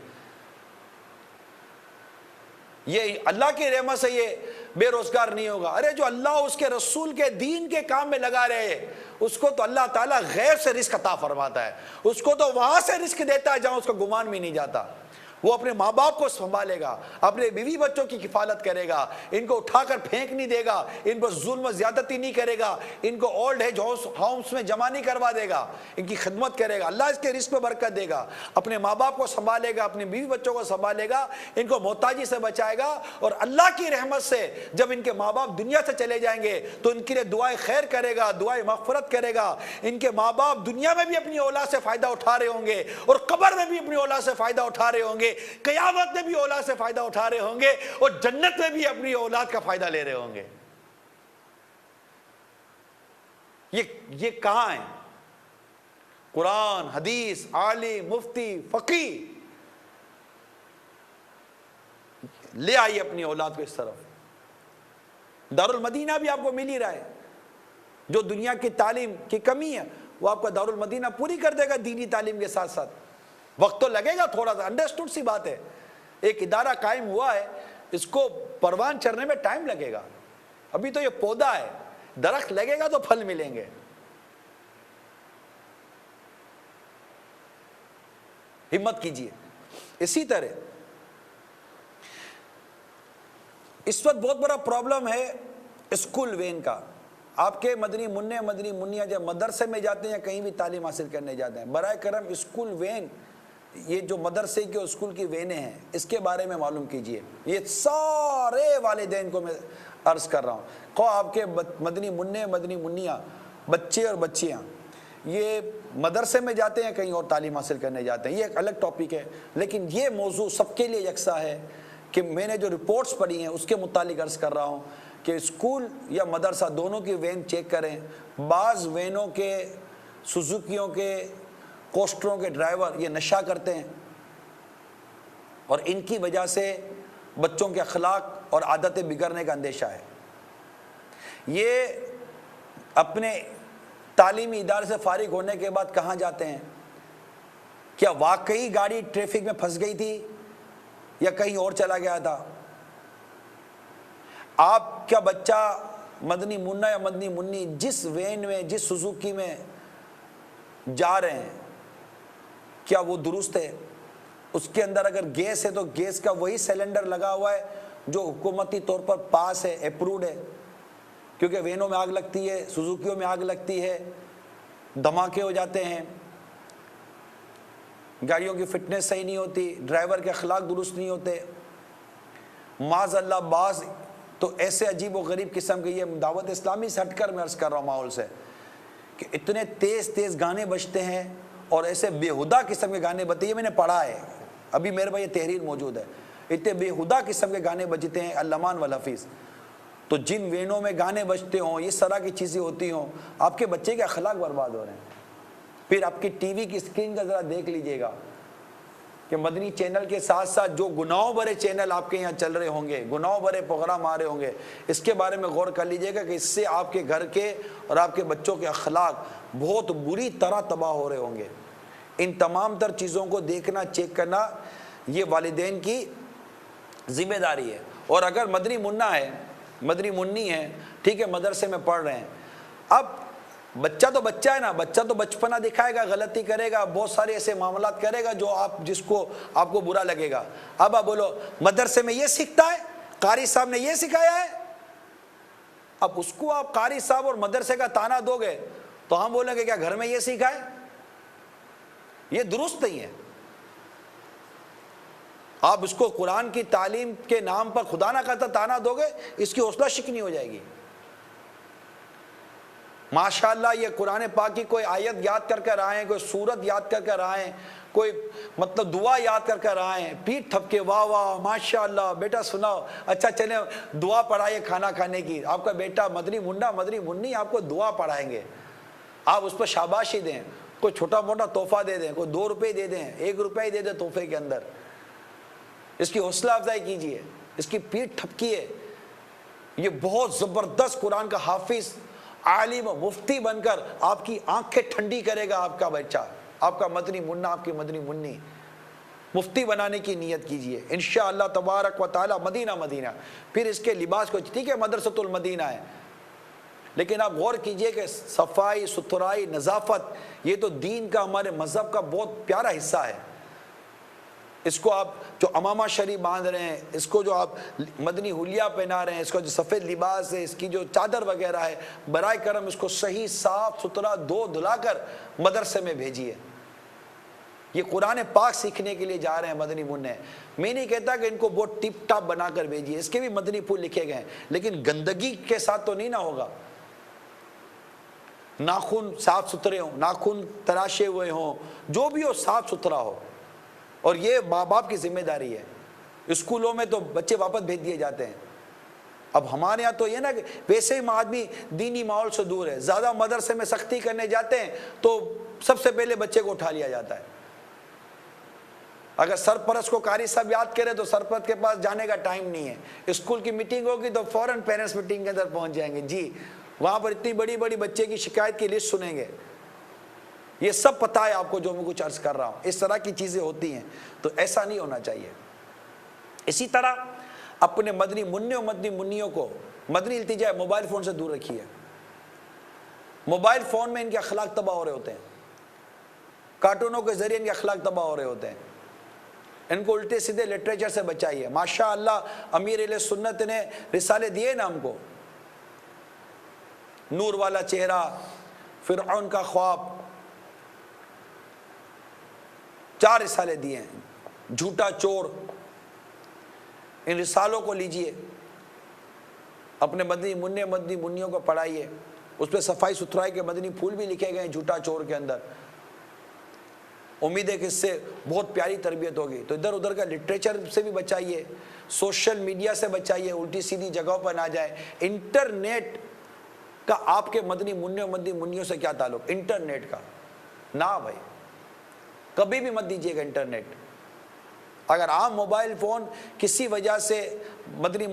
یہ اللہ کی رحمت سے یہ بے روزگار نہیں ہوگا. ارے جو اللہ اس کے رسول کے دین کے کام میں لگا رہے اس کو تو اللہ تعالیٰ غیب سے رزق عطا فرماتا ہے، اس کو تو وہاں سے رزق دیتا ہے جہاں اس کو گمان بھی نہیں جاتا. وہ اپنے ماں باپ کو سنبھالے گا، اپنے بیوی بچوں کی کفالت کرے گا، ان کو اٹھا کر پھینک نہیں دے گا، ان پر ظلم و زیادتی نہیں کرے گا، ان کو اولڈ ایج ہومس میں جمع نہیں کروا دے گا، ان کی خدمت کرے گا. اللہ اس کے رزق میں برکت دے گا. اپنے ماں باپ کو سنبھالے گا، اپنے بیوی بچوں کو سنبھالے گا، ان کو محتاجی سے بچائے گا. اور اللہ کی رحمت سے جب ان کے ماں باپ دنیا سے چلے جائیں گے تو ان کے لیے دعائیں خیر کرے گا، دعائیں مغفرت کرے گا. ان کے ماں باپ دنیا میں بھی اپنی اولاد سے فائدہ اٹھا رہے ہوں گے اور قبر میں بھی اپنی اولاد سے فائدہ اٹھا رہے ہوں گے، قیامت میں بھی اولاد سے فائدہ اٹھا رہے ہوں گے اور جنت میں بھی اپنی اولاد کا فائدہ لے رہے ہوں گے. یہ کہاں ہے؟ قرآن، حدیث، عالم، مفتی، فقیہ. لے آئیے اپنی اولاد کو اس طرف. دارالمدینہ بھی آپ کو مل ہی رہا ہے. جو دنیا کی تعلیم کی کمی ہے وہ آپ کا دارالمدینہ پوری کر دے گا دینی تعلیم کے ساتھ ساتھ. وقت تو لگے گا تھوڑا سا، انڈرسٹوڈ سی بات ہے. ایک ادارہ قائم ہوا ہے، اس کو پروان چڑھنے میں ٹائم لگے گا. ابھی تو یہ پودا ہے، درخت لگے گا تو پھل ملیں گے. ہمت کیجئے. اسی طرح اس وقت بہت بڑا پرابلم ہے اسکول وین کا. آپ کے مدنی منع مدنی منیاں جب مدرسے میں جاتے ہیں یا کہیں بھی تعلیم حاصل کرنے جاتے ہیں، برائے کرم اسکول وین، یہ جو مدرسے کی اور اسکول کی وینیں ہیں اس کے بارے میں معلوم کیجئے. یہ سارے والدین کو میں عرض کر رہا ہوں، خواہ آپ کے مدنی منع مدنی منیاں بچے اور بچیاں یہ مدرسے میں جاتے ہیں کہیں اور تعلیم حاصل کرنے جاتے ہیں، یہ ایک الگ ٹاپک ہے، لیکن یہ موضوع سب کے لیے یکساں ہے کہ میں نے جو رپورٹس پڑھی ہیں اس کے متعلق عرض کر رہا ہوں کہ اسکول یا مدرسہ دونوں کی وین چیک کریں. بعض وینوں کے سوزوکیوں کے کوسٹروں کے ڈرائیور یہ نشہ کرتے ہیں اور ان کی وجہ سے بچوں کے اخلاق اور عادتیں بگڑنے کا اندیشہ ہے. یہ اپنے تعلیمی ادارے سے فارغ ہونے کے بعد کہاں جاتے ہیں؟ کیا واقعی گاڑی ٹریفک میں پھنس گئی تھی یا کہیں اور چلا گیا تھا؟ آپ کا بچہ مدنی منع یا مدنی منی جس وین میں جس سوزوکی میں جا رہے ہیں کیا وہ درست ہے؟ اس کے اندر اگر گیس ہے تو گیس کا وہی سلنڈر لگا ہوا ہے جو حکومتی طور پر پاس ہے، اپروڈ ہے؟ کیونکہ وینوں میں آگ لگتی ہے، سوزوکیوں میں آگ لگتی ہے، دھماکے ہو جاتے ہیں، گاڑیوں کی فٹنس صحیح نہیں ہوتی، ڈرائیور کے اخلاق درست نہیں ہوتے. معاذ اللہ بعض تو ایسے عجیب و غریب قسم کے، یہ دعوت اسلامی سے ہٹ کر میں عرض کر رہا ہوں ماحول سے، کہ اتنے تیز تیز گانے بجتے ہیں اور ایسے بےہودہ قسم کے گانے بجتے ہیں. یہ میں نے پڑھا ہے، ابھی میرے پاس یہ تحریر موجود ہے. اتنے بےہودہ قسم کے گانے بجتے ہیں علمان والحفیظ. تو جن وینوں میں گانے بجتے ہوں، اس طرح کی چیزیں ہوتی ہوں، آپ کے بچے کے اخلاق برباد ہو رہے ہیں. پھر آپ کی ٹی وی کی اسکرین کا ذرا دیکھ لیجئے گا کہ مدنی چینل کے ساتھ ساتھ جو گناہوں بھرے چینل آپ کے یہاں چل رہے ہوں گے، گناہوں بھرے پروگرام آ رہے ہوں گے، اس کے بارے میں غور کر لیجئے گا کہ اس سے آپ کے گھر کے اور آپ کے بچوں کے اخلاق بہت بری طرح تباہ ہو رہے ہوں گے. ان تمام تر چیزوں کو دیکھنا، چیک کرنا یہ والدین کی ذمہ داری ہے. اور اگر مدنی منع ہے، مدنی منی ہے، ٹھیک ہے، مدرسے میں پڑھ رہے ہیں، اب بچہ تو بچہ ہے نا، بچہ تو بچپنا دکھائے گا، غلطی کرے گا، بہت سارے ایسے معاملات کرے گا جو جس کو آپ کو برا لگے گا. اب آپ بولو مدرسے میں یہ سیکھتا ہے، قاری صاحب نے یہ سکھایا ہے، اب اس کو آپ قاری صاحب اور مدرسے کا تانا دو گے تو ہم بولیں گے کیا گھر میں یہ سیکھا ہے؟ یہ درست نہیں ہے. آپ اس کو قرآن کی تعلیم کے نام پر خدا نہ کرتا تانا دو گے، اس کی حوصلہ شکنی ہو جائے گی. ماشاءاللہ یہ قرآن پاک کی کوئی آیت یاد کر کر آئیں، کوئی سورت یاد کر کر آئیں، کوئی مطلب دعا یاد کر کر آئیں، پیٹ تھپ کے واہ واہ ماشاءاللہ بیٹا سناؤ، اچھا چلیں دعا پڑھائیے کھانا کھانے کی. آپ کا بیٹا مدنی منڈا مدنی منی آپ کو دعا پڑھائیں گے، آپ اس پر شاباشی دیں، کوئی چھوٹا موٹا تحفہ دے دیں، کوئی 2 روپے دے دیں، 1 روپے ہی دے دیں تحفے کے اندر. اس کی حوصلہ افزائی کیجئے، اس کی پیٹ تھپکیے. یہ بہت زبردست قرآن کا حافظ، عالم، مفتی بن کر آپ کی آنکھیں ٹھنڈی کرے گا. آپ کا بچہ، آپ کا مدنی منہ، آپ کی مدنی منی مفتی بنانے کی نیت کیجئے انشاءاللہ تبارک و تعالی. مدینہ مدینہ، پھر اس کے لباس کو، ٹھیک ہے مدرسۃ المدینہ ہے، لیکن آپ غور کیجئے کہ صفائی ستھرائی نظافت یہ تو دین کا، ہمارے مذہب کا بہت پیارا حصہ ہے. اس کو آپ جو امامہ شریف باندھ رہے ہیں، اس کو جو آپ مدنی حلیہ پہنا رہے ہیں، اس کو جو سفید لباس ہے، اس کی جو چادر وغیرہ ہے، برائے کرم اس کو صحیح صاف ستھرا دھلا کر مدرسے میں بھیجیے. یہ قرآن پاک سیکھنے کے لیے جا رہے ہیں مدنی منع. میں نہیں کہتا کہ ان کو بہت ٹپ ٹاپ بنا کر بھیجیے، اس کے بھی مدنی پھول لکھے گئے ہیں، لیکن گندگی کے ساتھ تو نہیں نہ ہوگا. ناخن صاف ستھرے ہوں، ناخن تراشے ہوئے ہوں، جو بھی ہو صاف ستھرا ہو. اور یہ ماں باپ کی ذمہ داری ہے. اسکولوں میں تو بچے واپس بھیج دیے جاتے ہیں. اب ہمارے یہاں تو یہ نا کہ ویسے ہی آدمی دینی ماحول سے دور ہے، زیادہ مدرسے میں سختی کرنے جاتے ہیں تو سب سے پہلے بچے کو اٹھا لیا جاتا ہے. اگر سرپرست کو قاری صاحب یاد کرے تو سرپرست کے پاس جانے کا ٹائم نہیں ہے. اسکول کی میٹنگ ہوگی تو فوراً پیرنٹس میٹنگ کے اندر پہنچ جائیں گے، جی وہاں پر اتنی بڑی بڑی بچے کی شکایت کی لسٹ سنیں گے. یہ سب پتہ ہے آپ کو جو میں کچھ عرض کر رہا ہوں. اس طرح کی چیزیں ہوتی ہیں تو ایسا نہیں ہونا چاہیے. اسی طرح اپنے مدنی منع و مدنی منیوں کو مدنی التجا موبائل فون سے دور رکھیے. موبائل فون میں ان کے اخلاق تباہ ہو رہے ہوتے ہیں، کارٹونوں کے ذریعے ان کے اخلاق تباہ ہو رہے ہوتے ہیں. ان کو الٹے سیدھے لٹریچر سے بچائیے. ماشاءاللہ امیر اہل سنت نے رسالے دیے نا ہم کو، نور والا چہرہ، فرعون کا خواب، 4 رسالے دیے ہیں، جھوٹا چور، ان رسالوں کو لیجئے، اپنے مدنی منیوں کو پڑھائیے، اس پہ صفائی ستھرائی کے مدنی پھول بھی لکھے گئے ہیں جھوٹا چور کے اندر۔ امید ہے کہ اس سے بہت پیاری تربیت ہوگی۔ تو ادھر ادھر کا لٹریچر سے بھی بچائیے، سوشل میڈیا سے بچائیے، الٹی سیدھی جگہوں پر نہ جائیں۔ انٹرنیٹ کا آپ کے مدنی منیوں سے کیا تعلق؟ انٹرنیٹ کا نہ بھائی، کبھی بھی مت دیجیے گا انٹرنیٹ۔ اگر عام موبائل فون کسی وجہ سے مدنی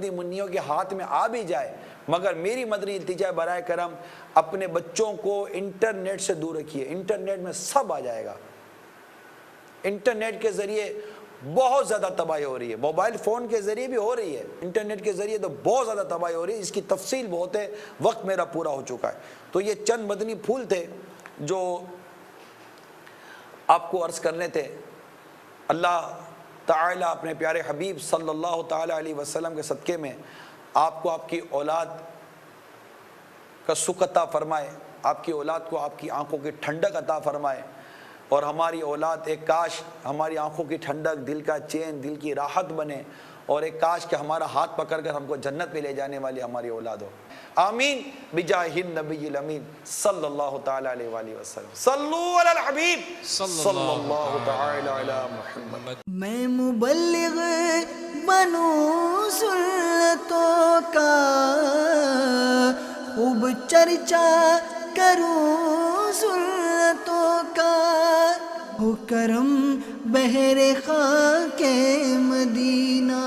منیوں کے ہاتھ میں آ بھی جائے، مگر میری مدنی التجا برائے کرم اپنے بچوں کو انٹرنیٹ سے دور رکھیے۔ انٹرنیٹ میں سب آ جائے گا۔ انٹرنیٹ کے ذریعے بہت زیادہ تباہی ہو رہی ہے، موبائل فون کے ذریعے بھی ہو رہی ہے، انٹرنیٹ کے ذریعے تو بہت زیادہ تباہی ہو رہی ہے، اس کی تفصیل بہت ہے، وقت میرا پورا ہو چکا ہے۔ تو یہ چند مدنی پھول تھے جو آپ کو عرض کرنے تھے۔ اللہ تعالیٰ اپنے پیارے حبیب صلی اللہ تعالیٰ علیہ وسلم کے صدقے میں آپ کو آپ کی اولاد کا سکھ عطا فرمائے، آپ کی اولاد کو آپ کی آنکھوں کی ٹھنڈک عطا فرمائے، اور ہماری اولاد ایک کاش ہماری آنکھوں کی ٹھنڈک، دل کا چین، دل کی راحت بنے، اور ایک کاش کہ ہمارا ہاتھ پکڑ کر ہم کو جنت میں لے جانے والی ہماری اولاد ہو۔ آمین بجاہ النبی الامین صلی اللہ تعالی علیہ وآلہ وسلم۔ صلو علی الحبیب صلی اللہ تعالی علی محمد۔ میں مبلغ بنوں سنتوں کا، خوب چرچا کروں سنتوں کا، ہو کرم بہر خاک مدینہ۔